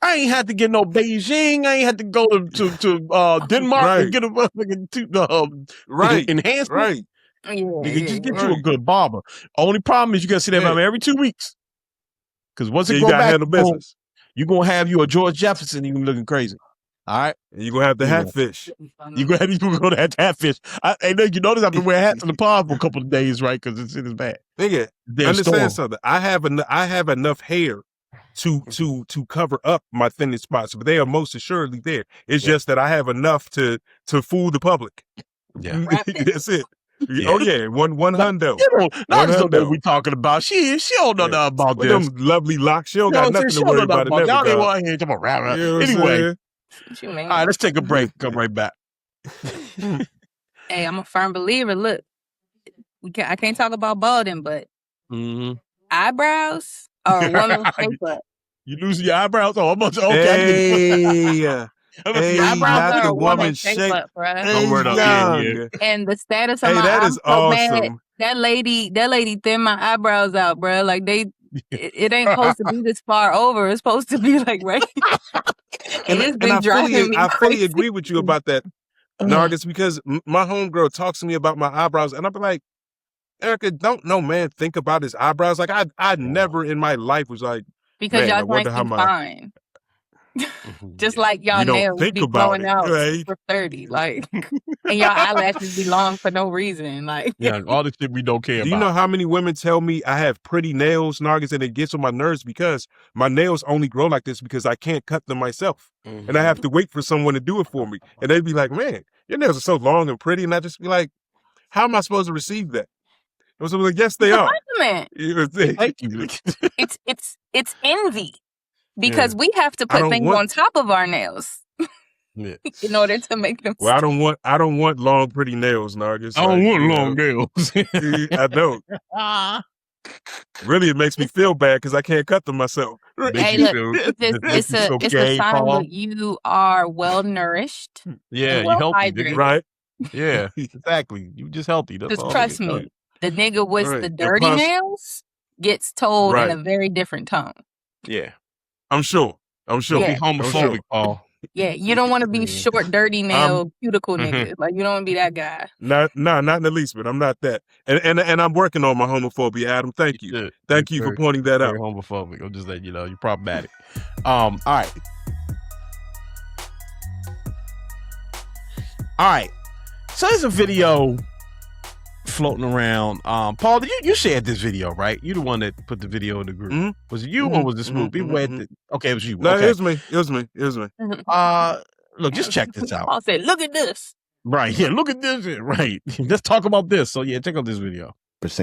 I ain't had to get no Beijing. I ain't had to go to Denmark and get a enhancement. Right. Nigga, just get you a good barber. Only problem is you gotta see that barber every 2 weeks. Because once it go back, business. You're gonna have you a George Jefferson. You looking crazy. All right, and you're gonna have the hatfish. You're gonna have the hatfish. Hey, you notice I've been wearing hats in the pod for a couple of days, right? Because it's bad. Nigga, understand something. I have enough hair to cover up my thinnest spots, but they are most assuredly there. It's just that I have enough to fool the public. Yeah, that's it. Yeah. Oh yeah, one hundo. Not know what we talking about. She don't know nothing about with this. them lovely locks. She don't got nothing to worry about. Y'all ain't want to hear about rap. Anyway, all right, let's take a break. Come right back. Hey, I'm a firm believer. Look, I can't talk about balding, but eyebrows are a woman's makeup. You losing your eyebrows? Oh, I'm okay. Hey, not the woman shape. Don't word up. Yeah. And the status of my that I'm is so awesome. mad. That lady thinned my eyebrows out, bro. Like it ain't supposed to be this far over. It's supposed to be like right. and it's been driving me I fully crazy. agree with you about that, Nargis, because my homegirl talks to me about my eyebrows, and I'll be like, Erica, don't no man think about his eyebrows. Like I never in my life was like, because man, I y'all wonder think how you my fine. Just like y'all you don't nails think be about growing it, out right? for 30, like, and y'all eyelashes be long for no reason, like. Yeah, all the shit we don't care about. Do you know how many women tell me I have pretty nails, Nargis, and it gets on my nerves because my nails only grow like this because I can't cut them myself, and I have to wait for someone to do it for me. And they'd be like, "Man, your nails are so long and pretty," and I just be like, "How am I supposed to receive that?" I was like, "Yes, they are." Thank you. It's envy. Because we have to put things on top of our nails in order to make them. Well, I don't want long, pretty nails, Nargis. I don't want long nails. I don't. Really, it makes me feel bad because I can't cut them myself. Hey, look, it's a sign that you are well nourished. Yeah, well you healthy, hydrated. Right? Yeah, exactly. You just healthy. That's just all. Trust me, the nigga with the dirty nails gets told in a very different tone. Yeah. I'm sure. Don't be homophobic, Paul. Yeah, you don't want to be short, dirty nail, cuticle nigga. Like you don't want to be that guy. Not in the least, but I'm not that. And I'm working on my homophobia, Adam. Thank you. Thank you for pointing that out. Very homophobic. I'm just letting you know you're problematic. All right. So there's a video floating around. Paul, you shared this video, right? You the one that put the video in the group. Mm-hmm. Was it you or was this movie? Okay, it was you. No, okay. It was me. Look, just check this out. Paul said, "Look at this." Right, yeah, look at this. Right, let's talk about this. So yeah, check out this video.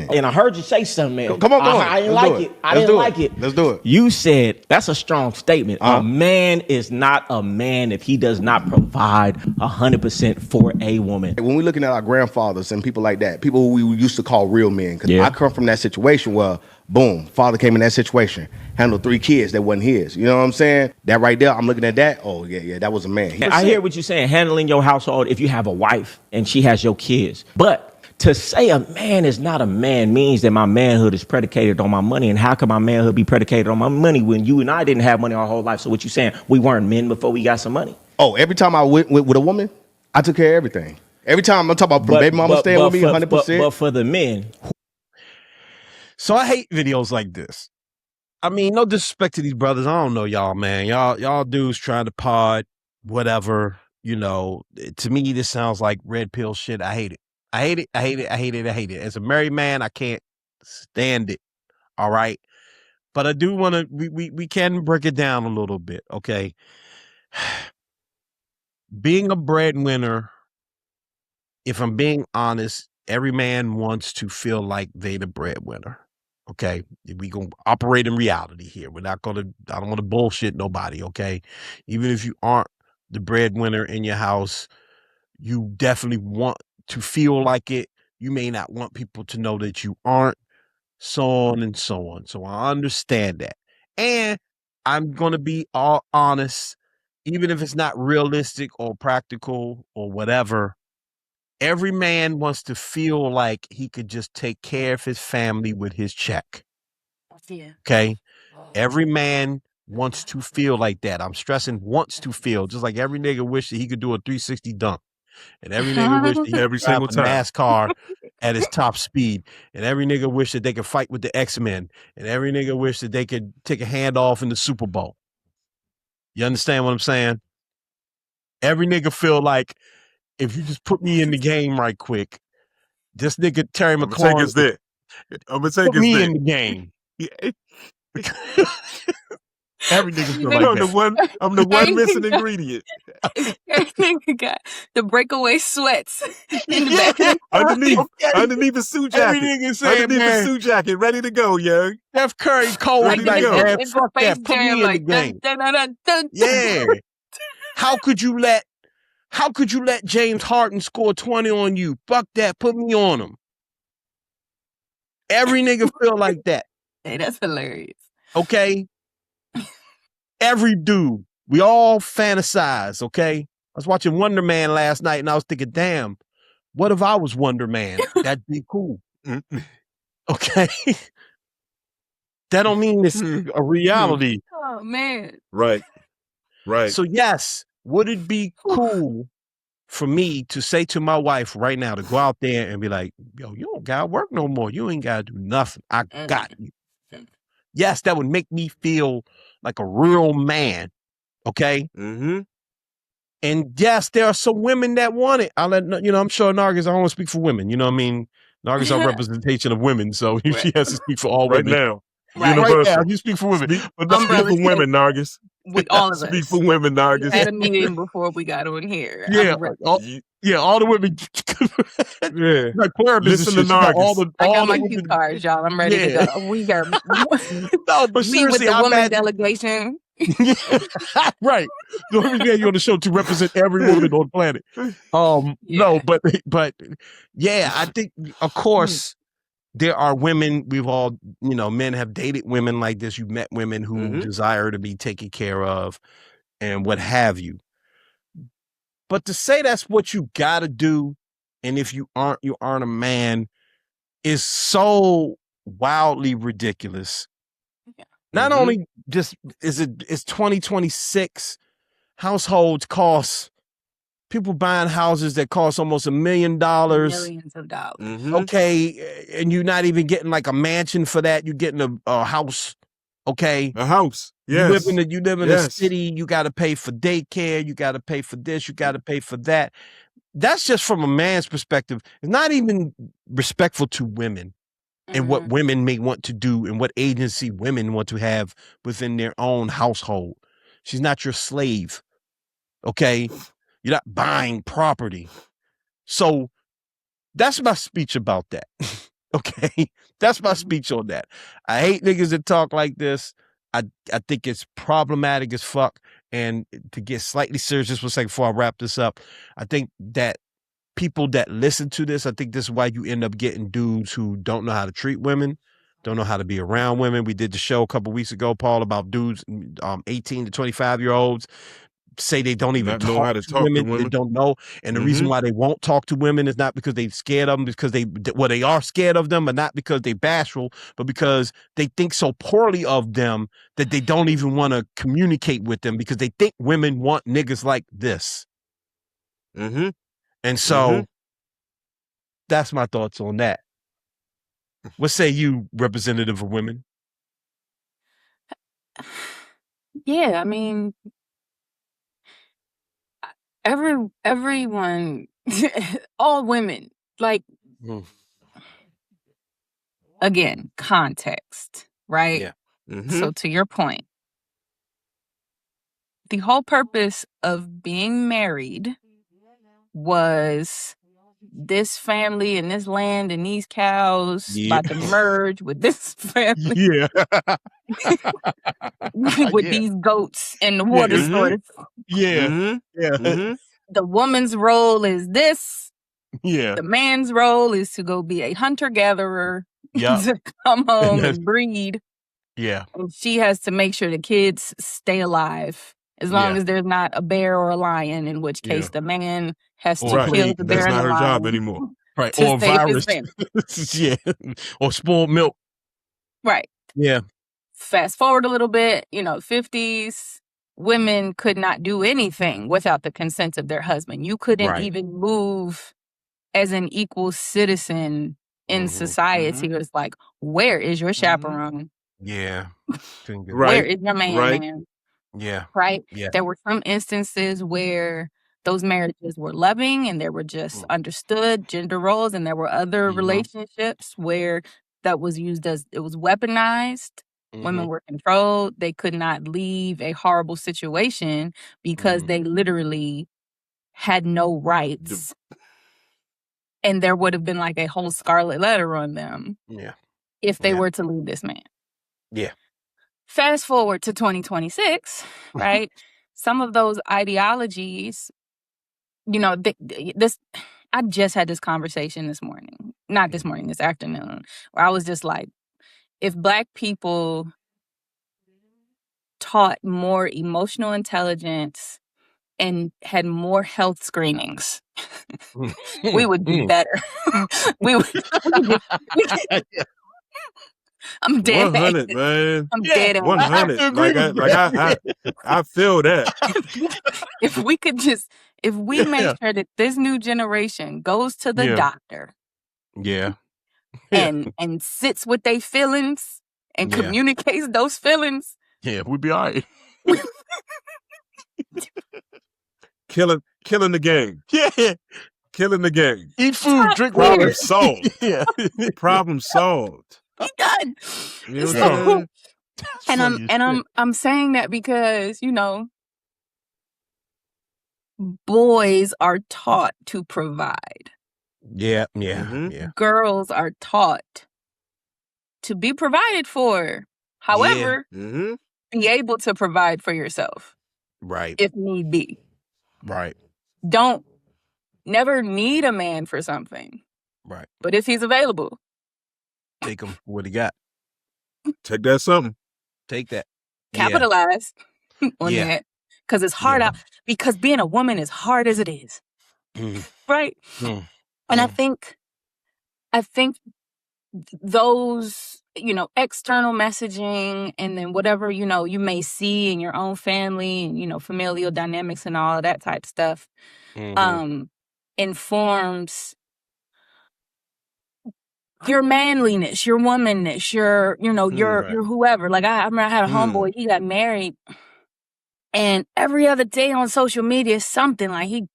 And I heard you say something, man. Come on. I didn't like it. I didn't like it. Let's do it. You said that's a strong statement. A man is not a man if he does not provide 100% for a woman. When we're looking at our grandfathers and people like that, people who we used to call real men, because I come from that situation where, boom, father came in that situation, handled 3 kids that wasn't his. You know what I'm saying? That right there, I'm looking at that. Oh, yeah, that was a man. I hear what you're saying, handling your household if you have a wife and she has your kids. But to say a man is not a man means that my manhood is predicated on my money. And how can my manhood be predicated on my money when you and I didn't have money our whole life? So what you saying, we weren't men before we got some money? Oh, every time I went with a woman, I took care of everything. Every time I'm talking about baby mama staying with me 100%. But for the men. So I hate videos like this. I mean, no disrespect to these brothers. I don't know y'all, man. Y'all dudes trying to pod, whatever. You know, to me, this sounds like red pill shit. I hate it. I hate it. As a married man, I can't stand it. All right. But I do want to, we can break it down a little bit. Okay. Being a breadwinner, if I'm being honest, every man wants to feel like they the breadwinner. Okay. We gonna operate in reality here. I don't want to bullshit nobody. Okay. Even if you aren't the breadwinner in your house, you definitely want to feel like it. You may not want people to know that you aren't, so on and so on. So I understand that. And I'm going to be all honest, even if it's not realistic or practical or whatever, every man wants to feel like he could just take care of his family with his check. Yeah. Okay? Every man wants to feel like that. I'm stressing wants to feel, just like every nigga wish that he could do a 360 dunk. And every nigga wish that he every single time NASCAR at his top speed. And every nigga wish that they could fight with the X-Men. And every nigga wish that they could take a handoff in the Super Bowl. You understand what I'm saying? Every nigga feel like if you just put me in the game right quick, this nigga Terry McLaurin put me in the game. Every nigga feel like that. I'm the one missing ingredient. Every nigga got the breakaway sweats in the back of underneath the suit jacket. Every nigga saying, the suit jacket, ready to go, yo. Steph Curry cold like man. Fuck that. Put me in the game. Yeah. How could you let James Harden score 20 on you? Fuck that. Put me on him. Every nigga feel like that. Hey, that's hilarious. Okay. Every dude. We all fantasize, okay? I was watching Wonder Man last night and I was thinking, damn, what if I was Wonder Man? That'd be cool. Okay? That don't mean it's a reality. Oh, man. Right. So yes, would it be cool for me to say to my wife right now to go out there and be like, yo, you don't gotta work no more. You ain't gotta do nothing. I got you. Yes, that would make me feel like a real man. Okay. Mm-hmm. And yes, there are some women that want it. I'll let I'm sure Nargis, I don't want to speak for women. You know what I mean? Nargis are representation of women, so she has to speak for all women. Now. Right. Universal. Right now, you speak for women. But speak for women, Nargis. With all of us. Speak for women, Nargis. Had a meeting before we got on here. Yeah, all the women. Yeah, like listen to Nargis. I got my cue cards, y'all. I'm ready to go. We got no, but seriously, with the woman delegation. Right. The only man you on the show to represent every woman on the planet. No, but yeah, I think of course there are women, we've all, men have dated women like this. You've met women who desire to be taken care of and what have you. But to say that's what you gotta do, and if you aren't a man, is so wildly ridiculous. Yeah. Not only just it's 2026, households cost, people buying houses that cost almost $1 million. Millions of dollars. Okay, and you're not even getting like a mansion for that. You're getting a house. Okay, a house. Yes. You live in a city. You got to pay for daycare. You got to pay for this. You got to pay for that. That's just from a man's perspective. It's not even respectful to women and what women may want to do and what agency women want to have within their own household. She's not your slave. Okay, you're not buying property. So that's my speech about that. Okay, that's my speech on that. I hate niggas that talk like this. I think it's problematic as fuck. And to get slightly serious, just for a second before I wrap this up, I think that people that listen to this, I think this is why you end up getting dudes who don't know how to treat women, don't know how to be around women. We did the show a couple weeks ago, Paul, about dudes, 18 to 25-year-olds. Say they don't even talk how to talk to women. They don't know. And the reason why they won't talk to women is not because they're scared of them, because they are scared of them, but not because they bashful, but because they think so poorly of them that they don't even want to communicate with them because they think women want niggas like this. And so that's my thoughts on that. What say you, representative of women? Yeah, I mean, everyone, all women, like, again, context, right? Yeah. So to your point, the whole purpose of being married was this family and this land and these cows about to merge with this family. With these goats and the water source. The woman's role is this. The man's role is to go be a hunter-gatherer, to come home and breed. And she has to make sure the kids stay alive. As long as there's not a bear or a lion, in which case the man has to kill the bear. That's and not the her lion job anymore. Right. Or virus. Or spoiled milk. Right. Yeah. Fast forward a little bit, 50s, women could not do anything without the consent of their husband. You couldn't even move as an equal citizen in society. It's like, where is your chaperone? Yeah. Where is your man? Yeah. Right? Yeah. There were some instances where those marriages were loving and they were just understood gender roles, and there were other relationships where that was used as, it was weaponized. Women were controlled. They could not leave a horrible situation because they literally had no rights. And there would have been like a whole scarlet letter on them if they were to leave this man. Yeah. Fast forward to 2026, right? Some of those ideologies, this, I just had this conversation this morning, not this morning, this afternoon, where I was just like, if Black people taught more emotional intelligence and had more health screenings, we would be better. we would I'm dead. 100, man. I'm dead. 100. I feel that. If we make sure that this new generation goes to the doctor, and sits with their feelings and communicates those feelings, we'd be all right. Killing the game. Yeah. Killing the game. Eat food, drink Problem water. solved. Yeah. Problem solved. He done. You know and I'm saying that because, you know, boys are taught to provide. Yeah. Girls are taught to be provided for. However, be able to provide for yourself. Right. If need be. Right. Don't never need a man for something. Right. But if he's available, take him what he got. Take that something. Take that. Capitalize on that. Because it's hard out. Because being a woman is hard as it is. Right? And I think those, you know, external messaging and then whatever, you know, you may see in your own family and, you know, familial dynamics and all of that type of stuff, informs your manliness, your womanness, your whoever. Like I remember I had a homeboy, he got married, and every other day on social media, something like he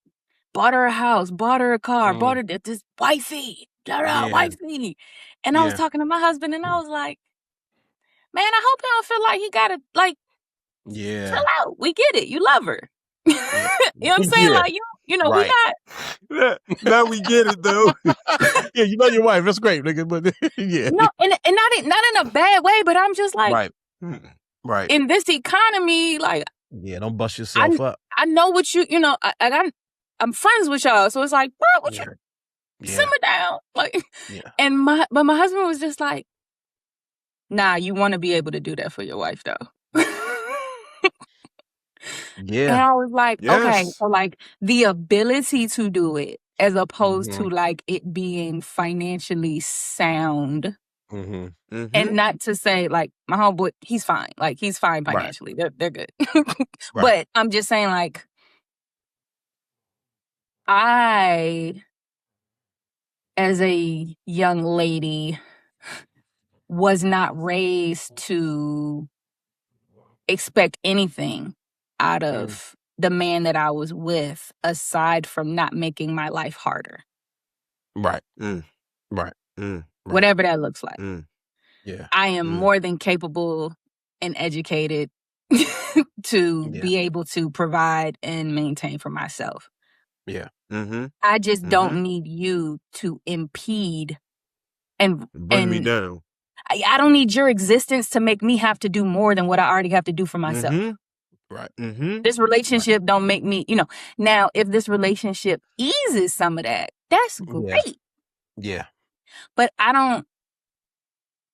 bought her a house, bought her a car, bought her this wifey, wifey. And I was talking to my husband, and I was like, man, I hope you don't feel like he gotta chill out. We get it. You love her. You know what I'm saying? Like you know, we not. Now we get it though. Yeah, you know your wife. That's great, nigga. But no, and not in a bad way. But I'm just like, right. In this economy, like, don't bust yourself up. I know what you know. I'm friends with y'all, so it's like, bro, what you simmer down, like. And my husband was just like, nah, you want to be able to do that for your wife though. And I was like, okay, so like the ability to do it as opposed to like it being financially sound. And not to say like my homeboy, he's fine. Like he's fine financially. They're good. But I'm just saying like I, as a young lady, was not raised to expect anything out of the man that I was with, aside from not making my life harder. Right. Whatever that looks like. Yeah. I am more than capable and educated to be able to provide and maintain for myself. Yeah. I just don't need you to impede and bring me down. I don't need your existence to make me have to do more than what I already have to do for myself. Right. This relationship don't make me, you know. Now, if this relationship eases some of that, that's great. Yeah. But I don't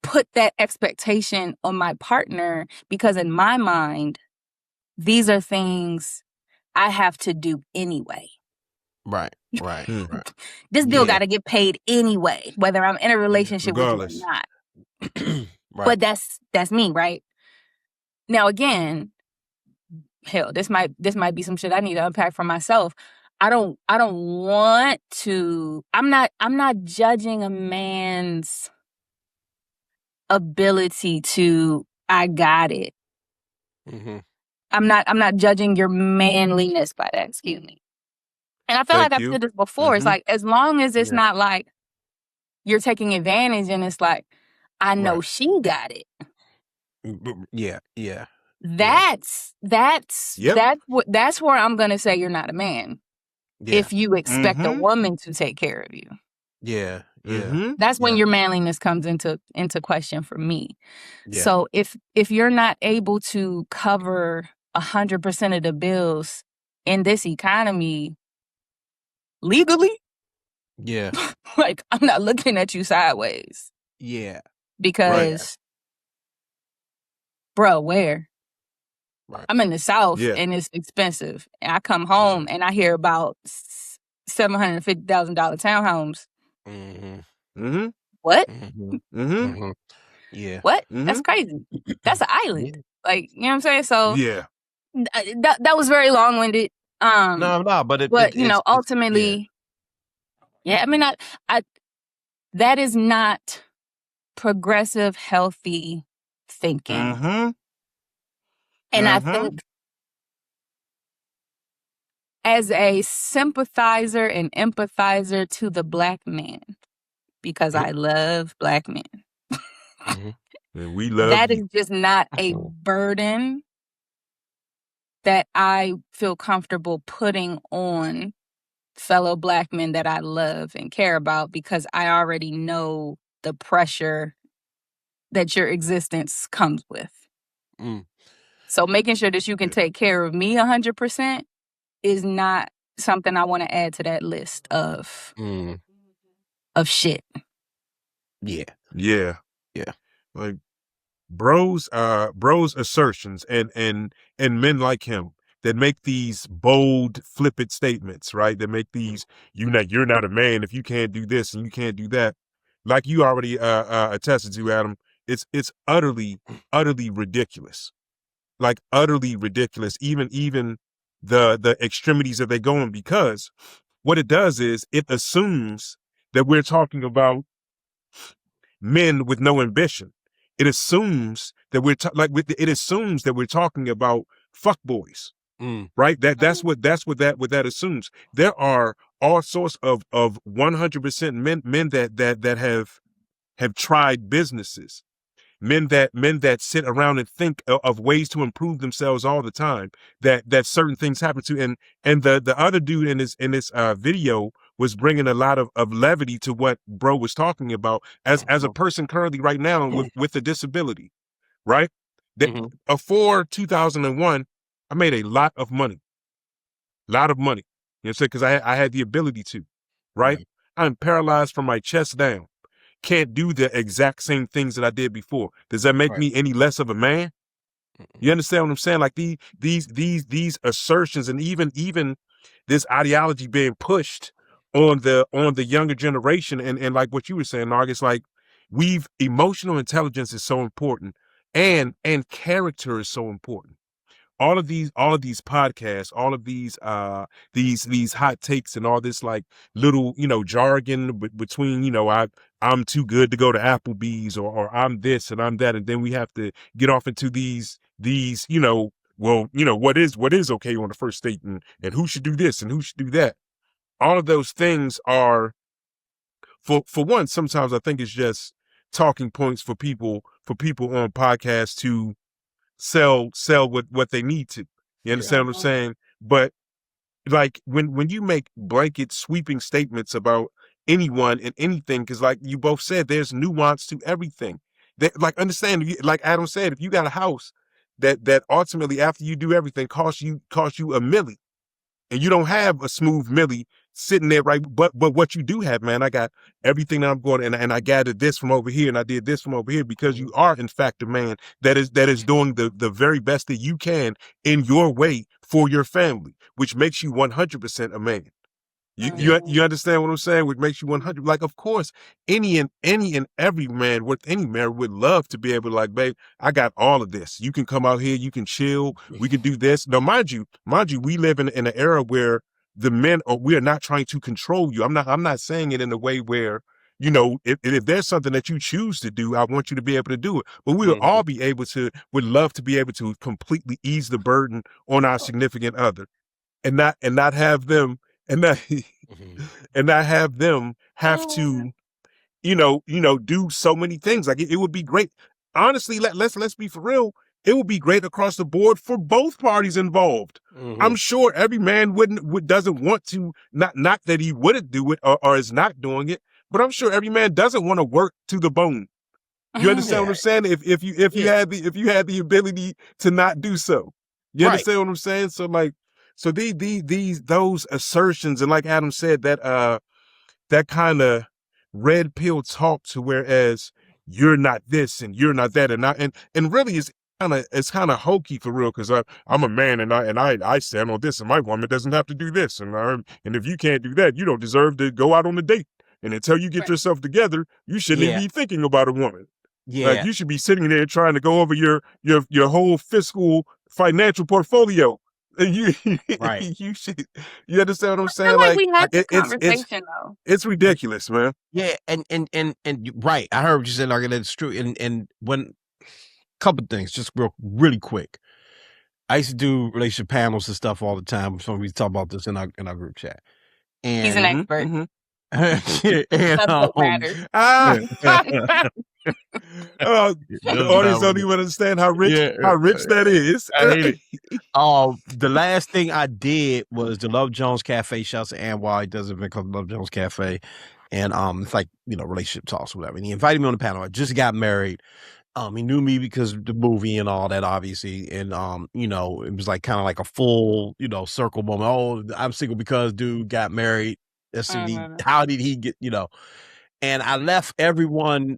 put that expectation on my partner because in my mind, these are things I have to do anyway. Right. This bill got to get paid anyway, whether I'm in a relationship with you or not. But that's me, right? Now again, hell, this might be some shit I need to unpack for myself. I don't want to. I'm not judging a man's ability to. I got it. I'm not judging your manliness by that. Excuse me. And I feel like I've said this before. It's like as long as it's not like you're taking advantage, and it's like I know she got it. Yeah. That's where I'm gonna say you're not a man. If you expect a woman to take care of you. Yeah. That's when your manliness comes into question for me. So if you're not able to cover 100% of the bills in this economy legally, like I'm not looking at you sideways. Because bro, where? I'm in the South and it's expensive. And I come home and I hear about $750,000 townhomes. What? Yeah. What? That's crazy. That's an island. Yeah. Like, you know what I'm saying? So yeah, that was very long-winded. No, but you know, ultimately, I mean, I that is not progressive, healthy thinking. And I think as a sympathizer and empathizer to the Black man, because I love Black men, and we love that you. is just not a burden that I feel comfortable putting on fellow Black men that I love and care about, because I already know the pressure that your existence comes with. So making sure that you can take care of me 100% is not something I want to add to that list of shit. Yeah. Like bros assertions and men like him that make these bold, flippant statements, right? That make these, you're not a man if you can't do this and you can't do that. Like you already attested to, Adam, it's utterly ridiculous. Like utterly ridiculous, even the extremities that they go in, because what it does is it assumes that we're talking about men with no ambition. It assumes that it assumes that we're talking about fuckboys, right? That's what that assumes. There are all sorts of 100% men that have tried businesses. Men that sit around and think of ways to improve themselves all the time, that certain things happen to. And the other dude in this video was bringing a lot of levity to what bro was talking about as a person currently right now with a disability, right? Before 2001, I made a lot of money. You know what I'm saying? Because I had the ability to, right? I'm paralyzed from my chest down. Can't do the exact same things that I did before. Does that make me any less of a man? You understand what I'm saying? Like these assertions, and even this ideology being pushed on the younger generation, and like what you were saying, Narg, it's like emotional intelligence is so important, and character is so important. All of these podcasts, all of these hot takes and all this like little, jargon between, I'm too good to go to Applebee's, or I'm this and I'm that. And then we have to get off into these, what is okay on the first date, and who should do this and who should do that. All of those things are, for one, sometimes I think it's just talking points for people on podcasts to sell what they need to. You understand what I'm saying? But like when you make blanket sweeping statements about anyone and anything, because like you both said, there's nuance to everything. That, like, understand, like Adam said, if you got a house that ultimately after you do everything costs you $1 million, and you don't have a smooth millie sitting there, right? But what you do have, man, I got everything that I'm going, and I gathered this from over here, and I did this from over here, because you are in fact a man that is doing the very best that you can in your way for your family, which makes you 100% a man. You understand what I'm saying? Which makes you 100. Like, of course, any and every man with any man would love to be able to, like, babe, I got all of this. You can come out here, you can chill, we can do this. Now, mind you, we live in an era where the men we are not trying to control you. I'm not saying it in a way where, if there's something that you choose to do, I want you to be able to do it. But we would all be able to, would love to be able to completely ease the burden on our significant other, and not have them. And not have them have to, do so many things. Like it would be great. Honestly, let's be for real. It would be great across the board for both parties involved. I'm sure every man doesn't want to, not that he wouldn't do it or is not doing it, but I'm sure every man doesn't want to work to the bone. You understand what I'm saying? If you had the ability to not do so, you understand what I'm saying? So like. So those assertions, and like Adam said, that kind of red pill talk, to whereas you're not this and you're not that, and really it's kind of hokey for real, because I'm a man and I stand on this, and my woman doesn't have to do this, and if you can't do that, you don't deserve to go out on a date. And until you get yourself together, you shouldn't even be thinking about a woman. Like, you should be sitting there trying to go over your whole fiscal financial portfolio. And you should, you understand what I'm saying? Like we had this conversation though. It's ridiculous, man. Yeah, and right. I heard what you said, like, that's true. And when couple things, just really quick. I used to do relationship panels and stuff all the time. So we talk about this in our group chat. And he's an expert. The audience don't even understand how rich that is. I hate it. The last thing I did was the Love Jones Cafe. Shouts to Anwar. He does an event called Love Jones Cafe. And it's like, relationship talks or whatever. And he invited me on the panel. I just got married. He knew me because of the movie and all that, obviously. And, it was like kind of like a full, circle moment. Oh, I'm single because dude got married. How did he get, and I left everyone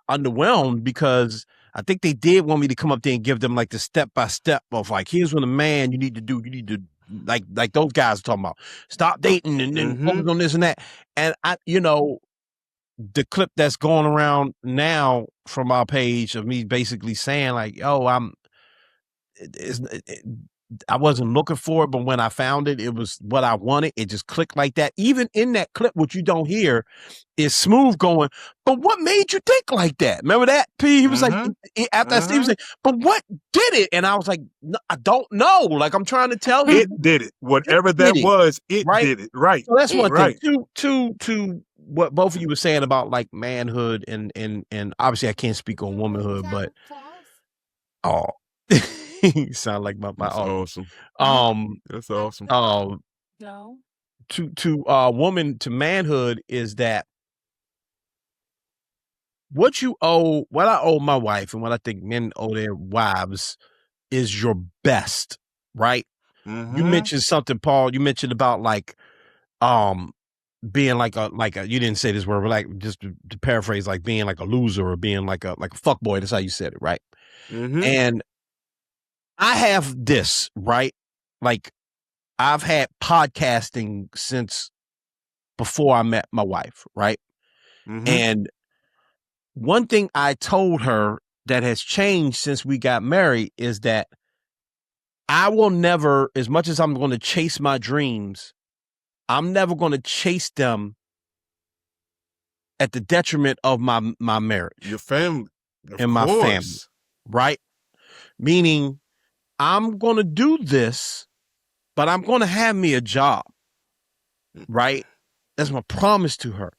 underwhelmed because I think they did want me to come up there and give them like the step-by-step of like, here's what a man you need to like those guys are talking about. Stop dating and then focus on this and that. And I, the clip that's going around now from our page of me basically saying like, oh, I wasn't looking for it, but when I found it, it was what I wanted. It just clicked like that. Even in that clip, what you don't hear is Smooth going, but what made you think like that? Remember that, P? He was like, after I see, he was like, but what did it? And I was like, no, I don't know. Like, I'm trying to tell you. It did it. Whatever that was, it did it. Right. So that's one thing. To what both of you were saying about like manhood and obviously I can't speak on womanhood, but you sound like my That's awesome. That's awesome. No. To woman to manhood is that what I owe my wife and what I think men owe their wives is your best, right? You mentioned something, Paul. You mentioned about like being like a you didn't say this word, but like just to paraphrase, like being like a loser or being like a fuckboy. That's how you said it, right? And I have this, right? Like I've had podcasting since before I met my wife, right? And one thing I told her that has changed since we got married is that I will never, as much as I'm going to chase my dreams, I'm never going to chase them at the detriment of my marriage, your family, and my family, right? Meaning, I'm going to do this, but I'm going to have me a job, right? That's my promise to her,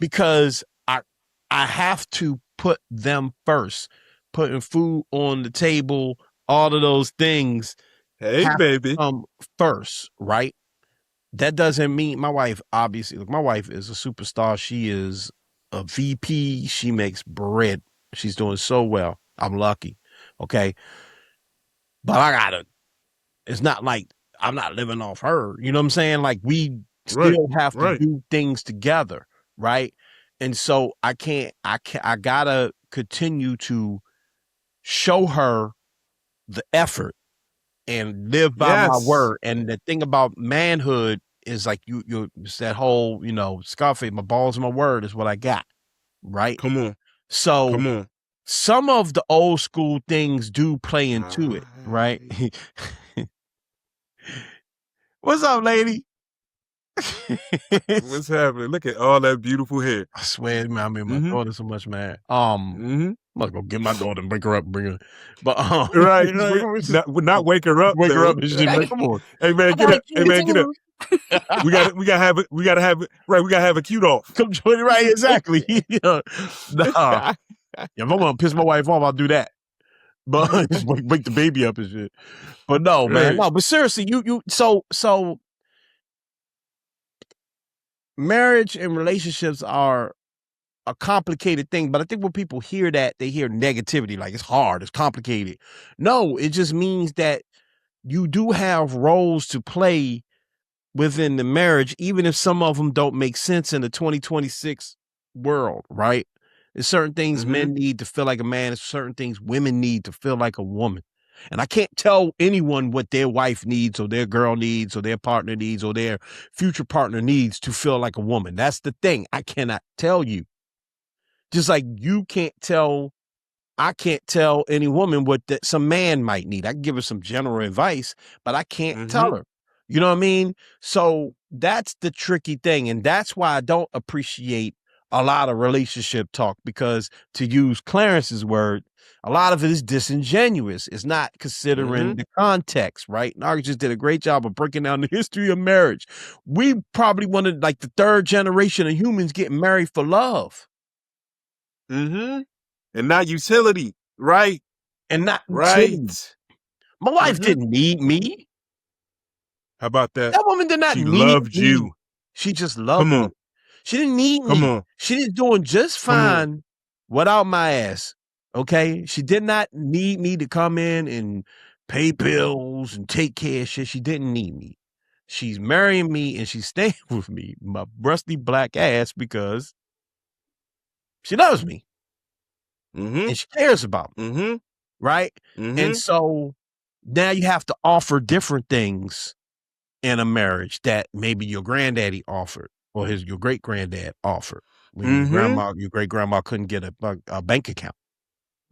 because I have to put them first, putting food on the table, all of those things. Hey, baby, come first, right? That doesn't mean my wife, obviously, look, my wife is a superstar. She is a VP. She makes bread. She's doing so well. I'm lucky. Okay. But it's not like I'm not living off her. You know what I'm saying? Like we still have to do things together. Right. And so I gotta continue to show her the effort and live by my word. And the thing about manhood is like it's that whole, Scarface, my balls and my word is what I got. Right. Come on. So some of the old school things do play into it. Right. What's up, lady? What's happening? Look at all that beautiful hair. I swear, man, I mean, my daughter so much, man. I'm gonna go get my daughter and wake her up and bring her. But not wake her up. Wake her up. And like, come on. Hey man, get up. Hey man, get up. We gotta have it. We gotta have it. Right, we gotta have a cute off. Come join it, right? Exactly. If I'm gonna piss my wife off, I'll do that. But just wake the baby up and shit. But no, man, no. But seriously, so marriage and relationships are a complicated thing, but I think when people hear that, they hear negativity, like it's hard, it's complicated. No, it just means that you do have roles to play within the marriage, even if some of them don't make sense in the 2026 world, right? There's certain things men need to feel like a man. There's certain things women need to feel like a woman. And I can't tell anyone what their wife needs or their girl needs or their partner needs or their future partner needs to feel like a woman. That's the thing. I cannot tell you. Just like I can't tell any woman what some man might need. I can give her some general advice, but I can't tell her. You know what I mean? So that's the tricky thing. And that's why I don't appreciate a lot of relationship talk, because to use Clarence's word, a lot of it is disingenuous. It's not considering the context, right? Narg just did a great job of breaking down the history of marriage. We probably wanted like the third generation of humans getting married for love. And not utility, right? And not utility. My wife didn't need me. How about that? That woman did not need me. She loved you. She just loved me. She didn't need me. She was doing just fine without my ass. Okay? She did not need me to come in and pay bills and take care of shit. She didn't need me. She's marrying me and she's staying with me, my rusty black ass, because she loves me. And she cares about me. Right? And so now you have to offer different things in a marriage that maybe your granddaddy offered or your great granddad offered when your great grandma couldn't get a bank account.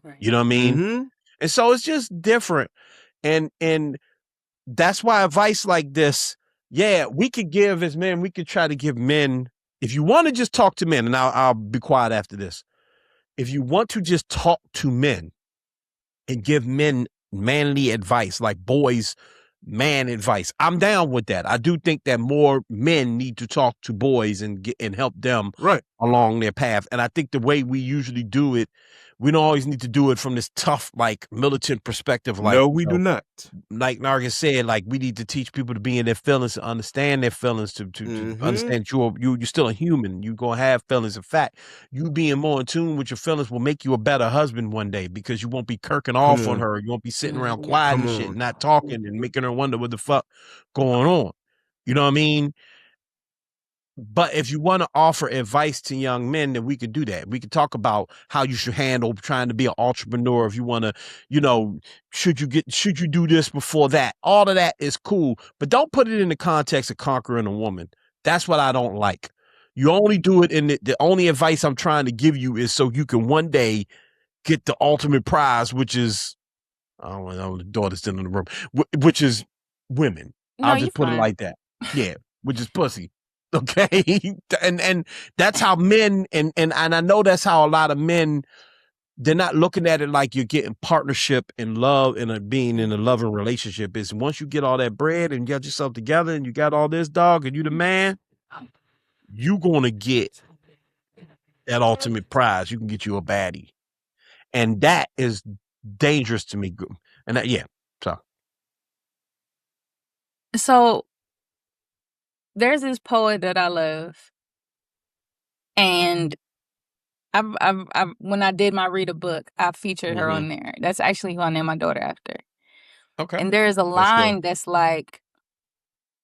Right. You know what I mean? And so it's just different. And that's why advice like this, we could give as men, we could try to give men, if you want to just talk to men, and I'll be quiet after this. If you want to just talk to men and give men manly advice, like boys man advice, I'm down with that. I do think that more men need to talk to boys and help them along their path. And I think the way we usually do it, we don't always need to do it from this tough, like militant perspective. Like, no, we do not. Like Nargis said, like we need to teach people to be in their feelings, to understand their feelings, to understand that you're still a human. You're gonna have feelings. In fact, you being more in tune with your feelings will make you a better husband one day, because you won't be kirking off on her. You won't be sitting around quiet and shit, not talking and making her wonder what the fuck going on. You know what I mean? But if you want to offer advice to young men, then we could do that. We could talk about how you should handle trying to be an entrepreneur. If you want to, should you do this before that? All of that is cool, but don't put it in the context of conquering a woman. That's what I don't like. You only do it in the only advice I'm trying to give you is so you can one day get the ultimate prize, which is, I don't know, the daughter's still in the room, which is women. No, I'll just put it like that. Yeah, which is pussy. Okay. And that's how men, and I know that's how a lot of men, they're not looking at it like you're getting partnership and love and being in a loving relationship. Is once you get all that bread and you got yourself together and you got all this, dog, and you the man, you gonna get that ultimate prize. You can get you a baddie. And that is dangerous to me. And So there's this poet that I love, and I've when I did my read a book, I featured her on there. That's actually who I named my daughter after. Okay. And there's a line that's like,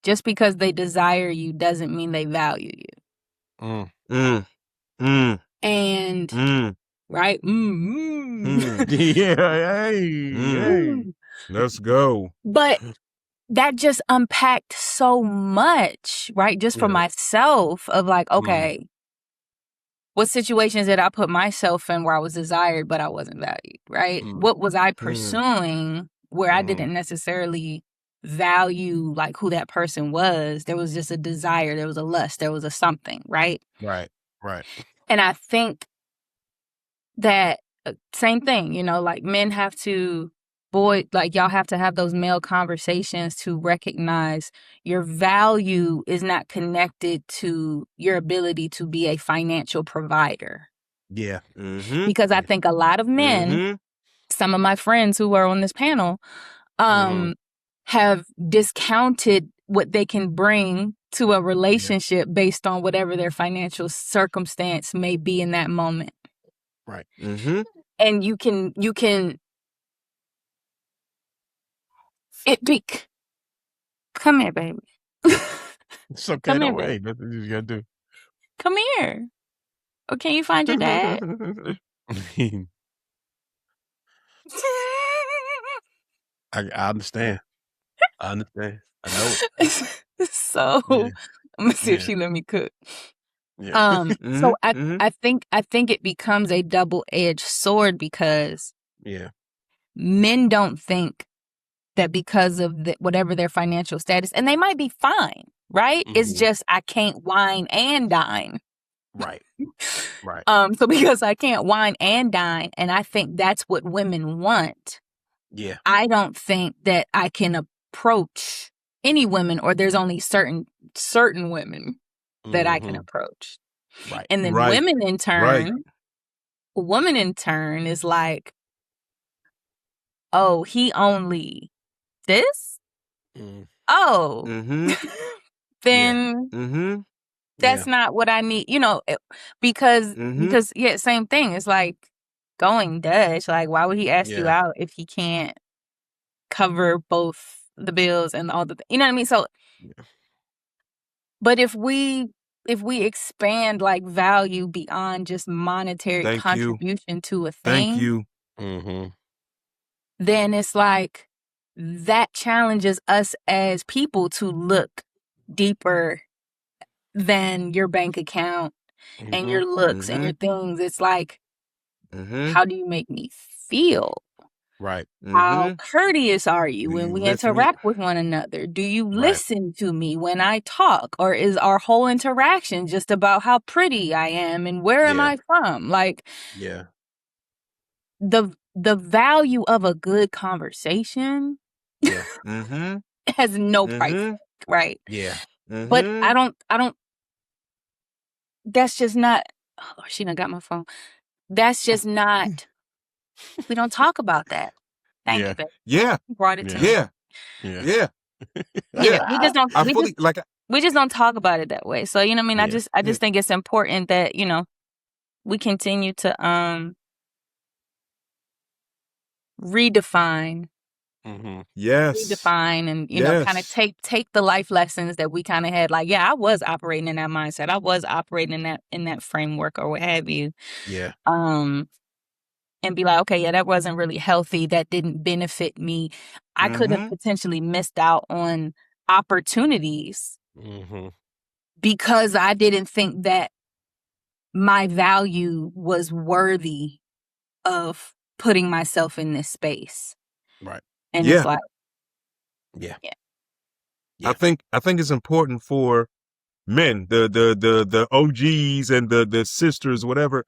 just because they desire you doesn't mean they value you. And right, hey, let's go. But that just unpacked so much, right? Just for myself, of like, okay, what situations did I put myself in where I was desired, but I wasn't valued, right? What was I pursuing where I didn't necessarily value like who that person was? There was just a desire, there was a lust, there was a something, right? Right. And I think that same thing, like men have to, y'all have to have those male conversations to recognize your value is not connected to your ability to be a financial provider. Yeah. Because I think a lot of men, some of my friends who are on this panel, have discounted what they can bring to a relationship based on whatever their financial circumstance may be in that moment. Right. And you can come here, baby. It's okay. Don't worry. Nothing you gotta do. Come here. Or can you find your dad? I understand. I understand. I know it. So Yeah. I'm gonna see if she let me cook. Yeah. So I think it becomes a double-edged sword because men don't think that because of whatever their financial status, and they might be fine, right? It's just I can't wine and dine. Right. Right. So because I can't wine and dine, and I think that's what women want. Yeah. I don't think that I can approach any women, or there's only certain women that I can approach. Right. And then women in turn, a woman in turn is like, oh, he only this? Oh, then that's not what I need, because same thing. It's like going Dutch. Like, why would he ask you out if he can't cover both the bills and all the, you know what I mean? So, but if we expand like value beyond just monetary contribution to a thing, then it's like that challenges us as people to look deeper than your bank account and your looks and your things. It's like, how do you make me feel? Right. How courteous are you when we interact with one another? Do you listen to me when I talk? Or is our whole interaction just about how pretty I am and where am I from? Like, the value of a good conversation has no price tag, right? Yeah. But I don't that's just not, oh Lord, she done got my phone. That's just not, we don't talk about that. Thank you, babe. Yeah. You brought it to me. Yeah. We just don't we just don't talk about it that way. So, you know what I mean? I just think it's important that, we continue to redefine. Redefine and, kind of take the life lessons that we kind of had. Like, I was operating in that mindset. I was operating in that framework or what have you. Yeah. And be like, okay, that wasn't really healthy. That didn't benefit me. I could have potentially missed out on opportunities because I didn't think that my value was worthy of putting myself in this space. Right. And it's like, I think it's important for men, the OGs and the sisters, whatever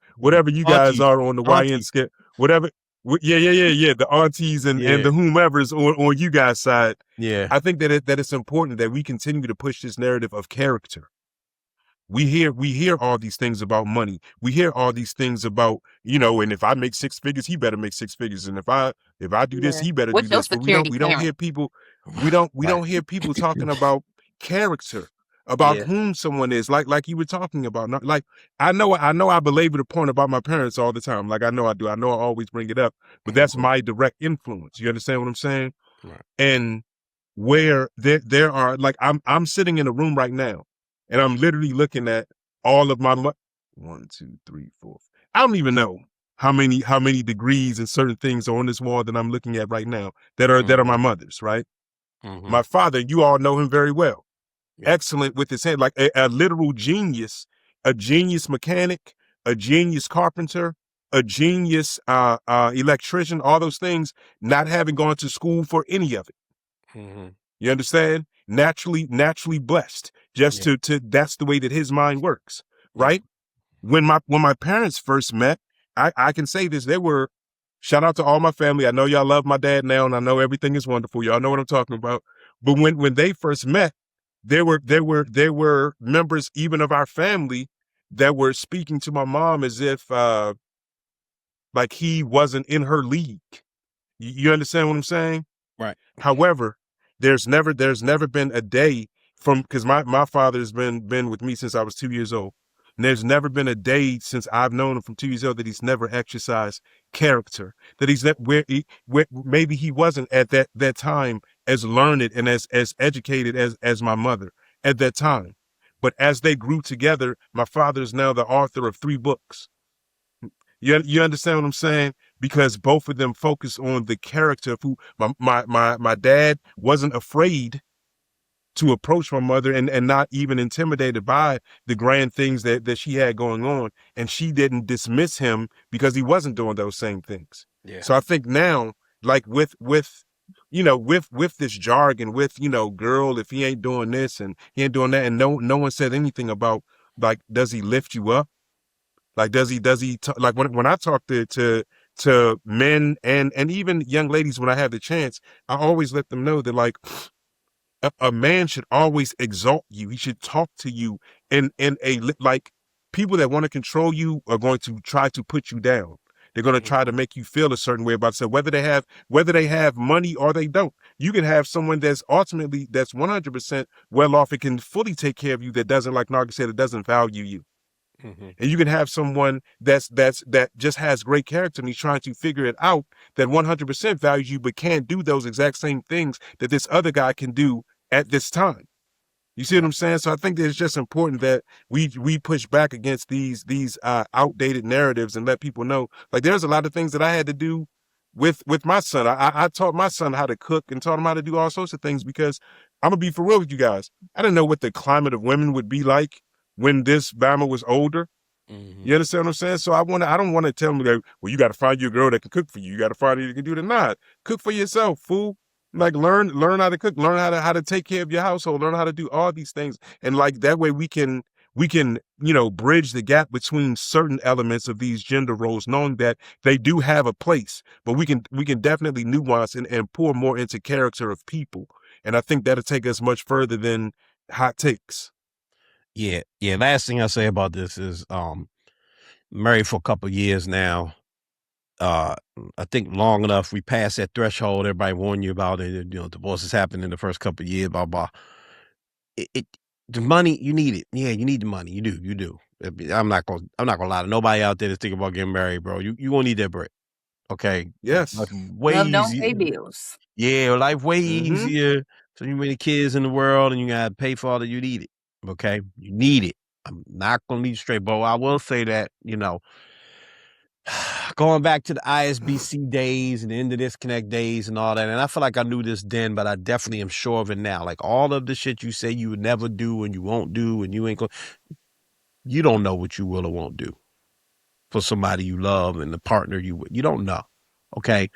you guys are on the YN scale, whatever. The aunties and the whomever's on you guys' side. Yeah. I think that it's important that we continue to push this narrative of character. We hear all these things about money. We hear all these things about, and if I make 6 figures, he better make 6 figures. And if I do this, he better do this. But we don't hear people, we don't hear people talking about character, about whom someone is, like you were talking about. Not, like, I know I belabor the point about my parents all the time. Like, I know I do. I know I always bring it up, but that's my direct influence. You understand what I'm saying? Right. And where there are, like, I'm sitting in a room right now, and I'm literally looking at all of my 1, 2, 3, 4. I don't even know how many degrees and certain things are on this wall that I'm looking at right now that are my mother's, right? My father, you all know him very well. Excellent with his hand, like a literal genius, a genius mechanic, a genius carpenter, a genius electrician, all those things, not having gone to school for any of it. You understand? Naturally blessed. Just to that's the way that his mind works, right? When my parents first met, I can say this, they were, shout out to all my family. I know y'all love my dad now, and I know everything is wonderful. Y'all know what I'm talking about. But when they first met, there were members even of our family that were speaking to my mom as if like he wasn't in her league. You understand what I'm saying? Right. However, there's never been a day because my father's been with me since I was 2 years old. And there's never been a day since I've known him from 2 years old that he's never exercised character, that he's where maybe he wasn't at that time as learned and as educated as my mother at that time. But as they grew together, my father is now the author of 3 books. You understand what I'm saying? Because both of them focus on the character of who my dad wasn't afraid to approach my mother and not even intimidated by the grand things that she had going on. And she didn't dismiss him because he wasn't doing those same things. Yeah. So I think now, like with this jargon, with, girl, if he ain't doing this and he ain't doing that, and no one said anything about, like, does he lift you up? Like, does he like when I talk to men and even young ladies, when I have the chance, I always let them know that, like, a man should always exalt you. He should talk to you in a, like, people that want to control you are going to try to put you down. They're going to try to make you feel a certain way about yourself, whether they have money or they don't. You can have someone that's 100% well off and can fully take care of you, that doesn't, like Narga said, it doesn't value you. Mm-hmm. And you can have someone that just has great character and he's trying to figure it out, that 100% values you but can't do those exact same things that this other guy can do at this time. You see what I'm saying? So I think that it's just important that we push back against these outdated narratives and let people know, like, there's a lot of things that I had to do with my son. I taught my son how to cook and taught him how to do all sorts of things, because I'm gonna be for real with you guys. I didn't know what the climate of women would be like when this Bama was older. Mm-hmm. You understand what I'm saying? So I don't want to tell them that, well, you got to find you a girl that can cook for you. You got to find her that can do that. Nah, cook for yourself, fool. Like, learn how to cook, learn how to take care of your household, learn how to do all these things. And, like, that way we can, bridge the gap between certain elements of these gender roles, knowing that they do have a place, but we can definitely nuance and pour more into character of people. And I think that'll take us much further than hot takes. Yeah. Last thing I say about this is, married for a couple of years now. I think long enough. We passed that threshold. Everybody warned you about it. Divorces happen in the first couple of years. Blah blah. The money, you need it. Yeah, you need the money. You do. I'm not gonna lie to nobody out there that's thinking about getting married, bro. You gonna need that bread. Okay. Yes. Way Love easier. don't pay bills. Yeah, life way easier. So you many kids in the world, and you gotta pay for all that. You need it. Okay, you need it. I'm not gonna lead you straight, but I will say that, going back to the ISBC days and the End of Disconnect days and all that, and I feel like I knew this then, but I definitely am sure of it now. Like, all of the shit you say you would never do and you won't do and you ain't going, you don't know what you will or won't do for somebody you love and the partner you don't know. Okay,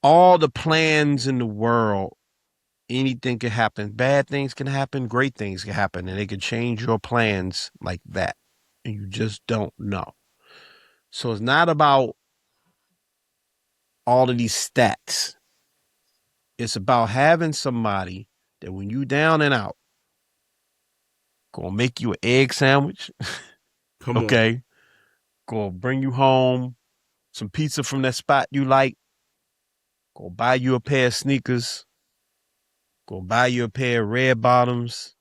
all the plans in the world, anything can happen. Bad things can happen. Great things can happen, and they can change your plans like that, and you just don't know. So it's not about all of these stats. It's about having somebody that when you down and out, gonna make you an egg sandwich. Okay. Gonna bring you home some pizza from that spot you like. Gonna buy you a pair of sneakers. Gonna buy you a pair of red bottoms.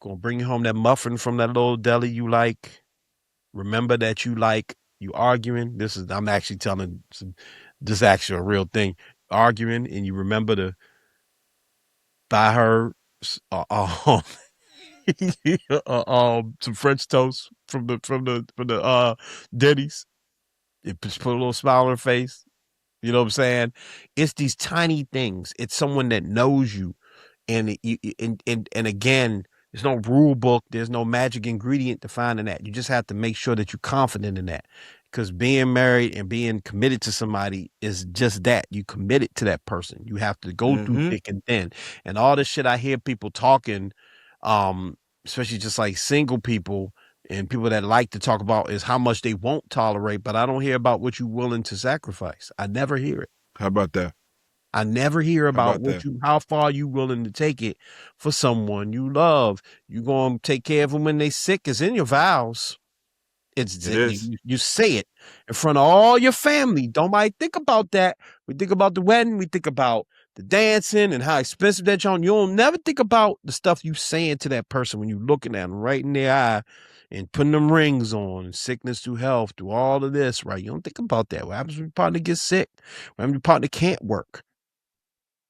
Gonna bring you home that muffin from that little deli you like. Remember that you arguing. I'm actually telling this is actually a real thing. Arguing, and you remember to buy her some French toast from the Denny's. It just put a little smile on her face. You know what I'm saying? It's these tiny things. It's someone that knows you, and again, there's no rule book. There's no magic ingredient to finding that. You just have to make sure that you're confident in that. Because being married and being committed to somebody is just that. You committed to that person. You have to go through thick and thin. And all this shit I hear people talking, especially just like single people and people that like to talk about, is how much they won't tolerate. But I don't hear about what you're willing to sacrifice. I never hear it. How about that? I never hear about how far you willing to take it for someone you love. You going to take care of them when they sick. It's in your vows. You say it in front of all your family. Don't mind think about that. We think about the wedding. We think about the dancing and how expensive that's on. You don't never think about the stuff you saying to that person when you looking at them right in their eye and putting them rings on, and sickness through health, through all of this, right? You don't think about that. What happens when your partner gets sick? What happens when your partner can't work?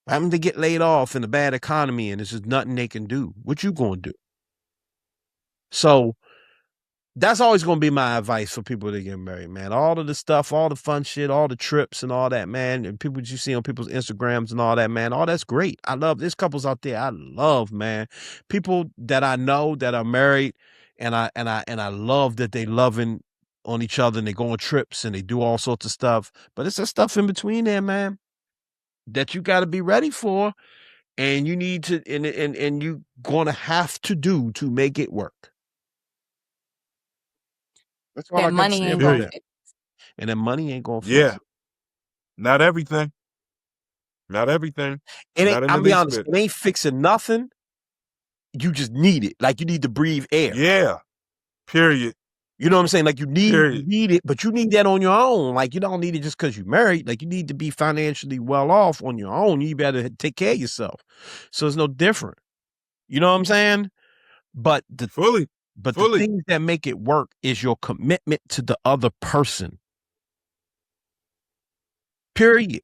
What happens to get laid off in a bad economy and there's just nothing they can do? What you going to do? So that's always going to be my advice for people to get married, man. All of the stuff, all the fun shit, all the trips and all that, man. And people you see on people's Instagrams and all that, man. All that's great. I love, there's couples out there I love, man. People that I know that are married, and I love that they loving on each other and they go on trips and they do all sorts of stuff. But it's that stuff in between there, man, that you got to be ready for, and you need to, and you going to have to do to make it work. That's all I got to say about that. And then money ain't going to fix it. Not everything. Not everything. I'll be honest, it ain't fixing nothing. You just need it. Like you need to breathe air. Yeah. Period. You know what I'm saying? Like you need it, but you need that on your own. Like you don't need it just because you're married. Like you need to be financially well off on your own. You better take care of yourself. So it's no different. You know what I'm saying? But the things that make it work is your commitment to the other person. Period.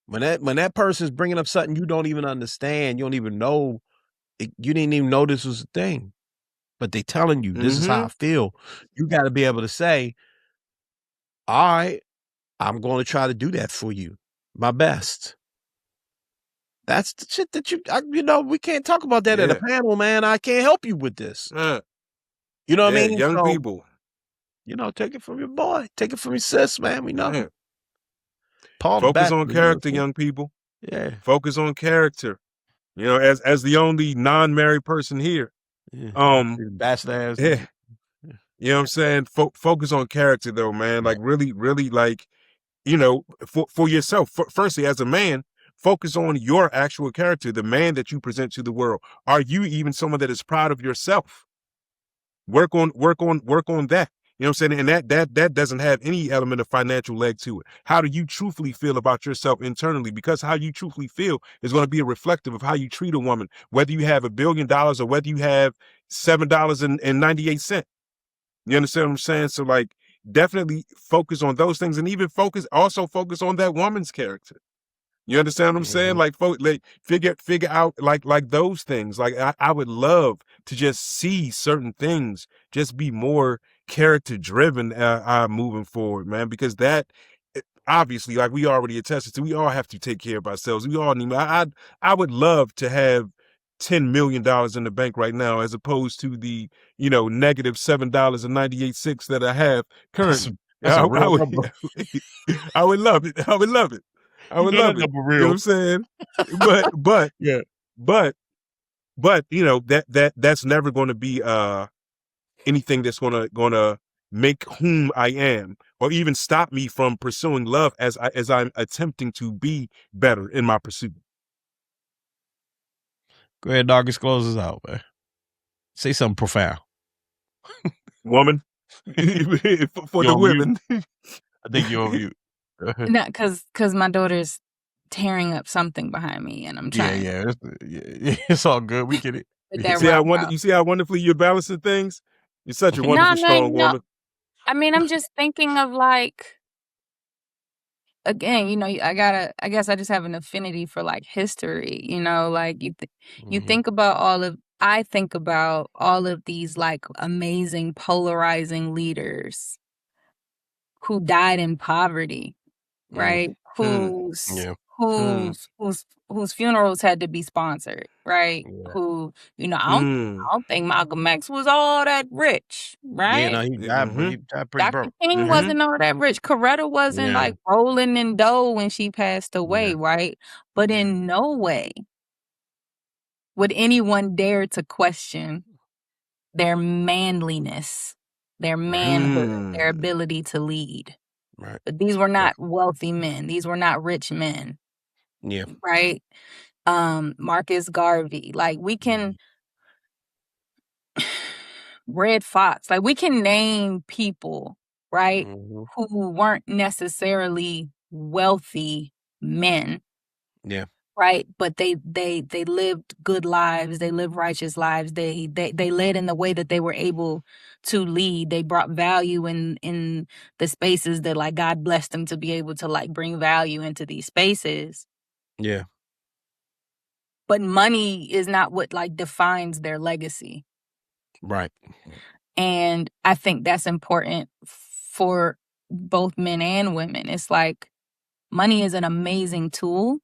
When that person's bringing up something you don't even understand, you don't even know, you didn't even know this was a thing, but they telling you this is how I feel. You got to be able to say, all right, I'm going to try to do that for you, my best. That's the shit that we can't talk about that at a panel, man. I can't help you with this. You know what I mean? Young people. Take it from your boy. Take it from your sis, man. We know. Man. Paul Focus on character, young people. Yeah. Focus on character. As the only non-married person here. Bachelor. Yeah. You know what I'm saying? Focus on character though, man. Like really, really like, for yourself. Firstly, as a man, focus on your actual character, the man that you present to the world. Are you even someone that is proud of yourself? Work on that. You know what I'm saying? And that doesn't have any element of financial leg to it. How do you truthfully feel about yourself internally? Because how you truthfully feel is going to be a reflective of how you treat a woman, whether you have $1 billion or whether you have $7.98. You understand what I'm saying? So like, definitely focus on those things, and even focus on that woman's character. You understand what I'm saying? Like, figure out like those things. Like, I would love to just see certain things just be more character driven moving forward, man. Because that obviously, like we already attested to, we all have to take care of ourselves. We all need. I would love to have $10 million in the bank right now, as opposed to the negative $7.98 that I have currently. That's a real number. I would love it. I would love it. I would love it. You know what I'm saying? But yeah. But that's never going to be anything that's gonna make whom I am, or even stop me from pursuing love as I'm attempting to be better in my pursuit. Go ahead, Darkest, close us out, man. Say something profound. Woman. for the women. I think you're on mute. No, because my daughter's tearing up something behind me, and I'm trying. Yeah, it's all good. We get it. You see how wonderfully you're balancing things? You're such a wonderful, strong woman. I mean, I'm just thinking of like, again, I guess I just have an affinity for like history, like you think about I think about all of these like amazing polarizing leaders who died in poverty, right? Whose funerals had to be sponsored, right? Yeah. Who, I don't think Malcolm X was all that rich, right? Yeah, no, he died pretty Dr. broke. King wasn't all that rich. Coretta wasn't like rolling in dough when she passed away, right? But in no way would anyone dare to question their manliness, their manhood, their ability to lead. Right. But these were not wealthy men. These were not rich men. Yeah. Right? Marcus Garvey. Like we can Red Fox. Like we can name people, right? Who weren't necessarily wealthy men. Yeah. Right? But they lived good lives. They lived righteous lives. They led in the way that they were able to lead. They brought value in the spaces that like God blessed them to be able to like bring value into these spaces. Yeah. But money is not what like defines their legacy. Right. And I think that's important for both men and women. It's like money is an amazing tool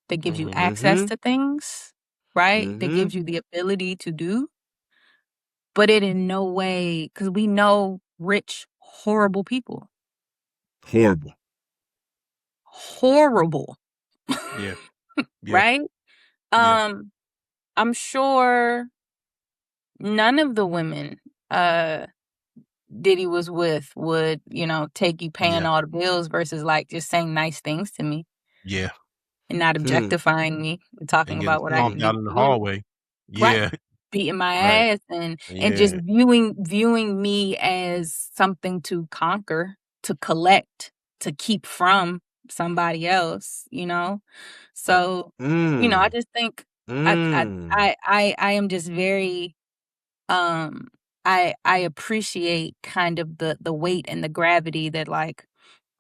that gives you access to things, right? That gives you the ability to do. But it in no way, because we know rich, horrible people. Horrible. Yeah. Right? I'm sure none of the women Diddy was with would, take you paying all the bills versus like just saying nice things to me. Yeah. And not objectifying me and talking And about what I can do out in the hallway. Yeah. Right. Beating my ass and just viewing me as something to conquer, to collect, to keep from somebody else, So, I just think I am just very I appreciate kind of the weight and the gravity that like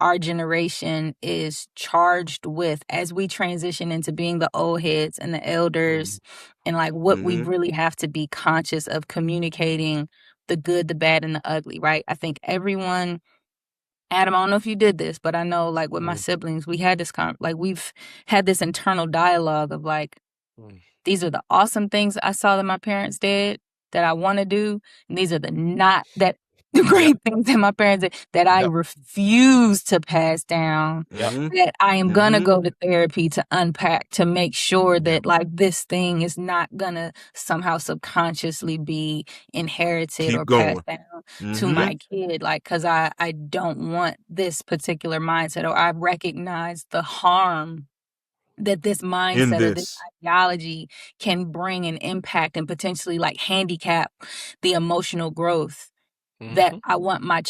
our generation is charged with as we transition into being the old heads and the elders and like what we really have to be conscious of communicating the good, the bad, and the ugly, right? I think everyone, Adam, I don't know if you did this, but I know like with my siblings, we had this we've had this internal dialogue of like, these are the awesome things I saw that my parents did that I want to do. And these are the great things that my parents did that I refuse to pass down. That I am going to go to therapy to unpack, to make sure that like this thing is not going to somehow subconsciously be inherited or passed down to my kid. Like, cause I don't want this particular mindset, or I recognize the harm that this mindset or this ideology can bring and impact and potentially like handicap the emotional growth that I want my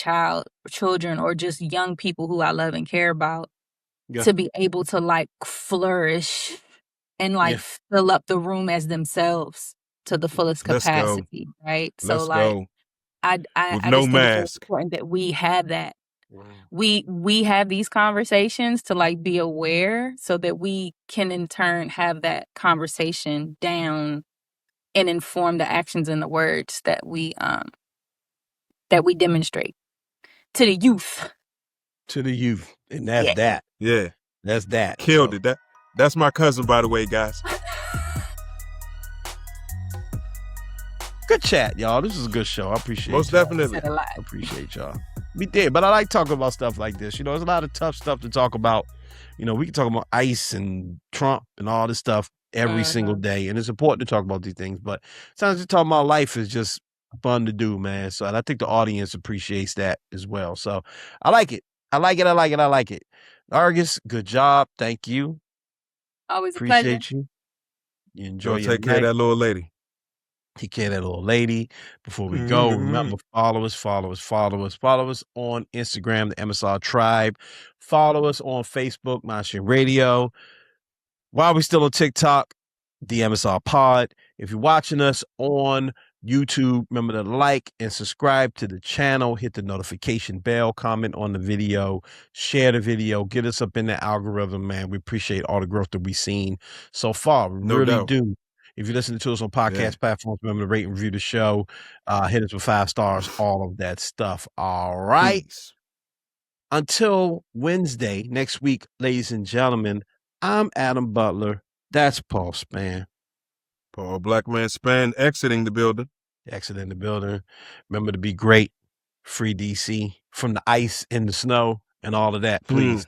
children, or just young people who I love and care about to be able to like flourish and like fill up the room as themselves to the fullest capacity. Right. So like, I just think it's important that we have that. We have these conversations to like be aware so that we can in turn have that conversation down and inform the actions and the words that we demonstrate to the youth. And that's that. Yeah. That's that. Killed it. That's my cousin, by the way, guys. Good chat, y'all. This is a good show. I appreciate Most y'all. definitely. I appreciate y'all. We did, but I like talking about stuff like this. There's a lot of tough stuff to talk about. We can talk about ICE and Trump and all this stuff every single day, and it's important to talk about these things. But sometimes just talking about life is just fun to do, man. So and I think the audience appreciates that as well. So I like it. I like it. Argus, good job. Thank you. Always appreciate a pleasure. You enjoy your take care of that little lady. Take care of that little lady. Before we go, remember, follow us on Instagram, the MSR Tribe. Follow us on Facebook, Masculinity Radio. While we're still on TikTok, the MSR Pod. If you're watching us on YouTube, remember to like and subscribe to the channel. Hit the notification bell, comment on the video, share the video, get us up in the algorithm, man. We appreciate all the growth that we've seen so far. We really do. If you're listening to us on podcast platforms, remember to rate and review the show. Hit us with 5 stars, all of that stuff. All right. Please. Until Wednesday, next week, ladies and gentlemen, I'm Adam Butler. That's Paul Spann. Paul Blackman Spann exiting the building. Remember to be great. Free DC from the ice and the snow and all of that, please.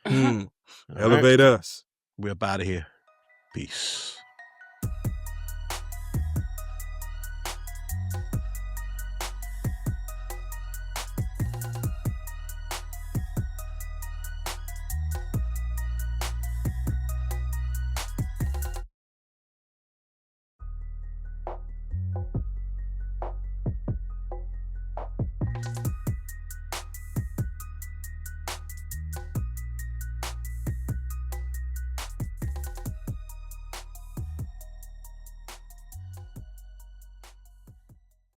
Elevate us. We're up out of here. Peace.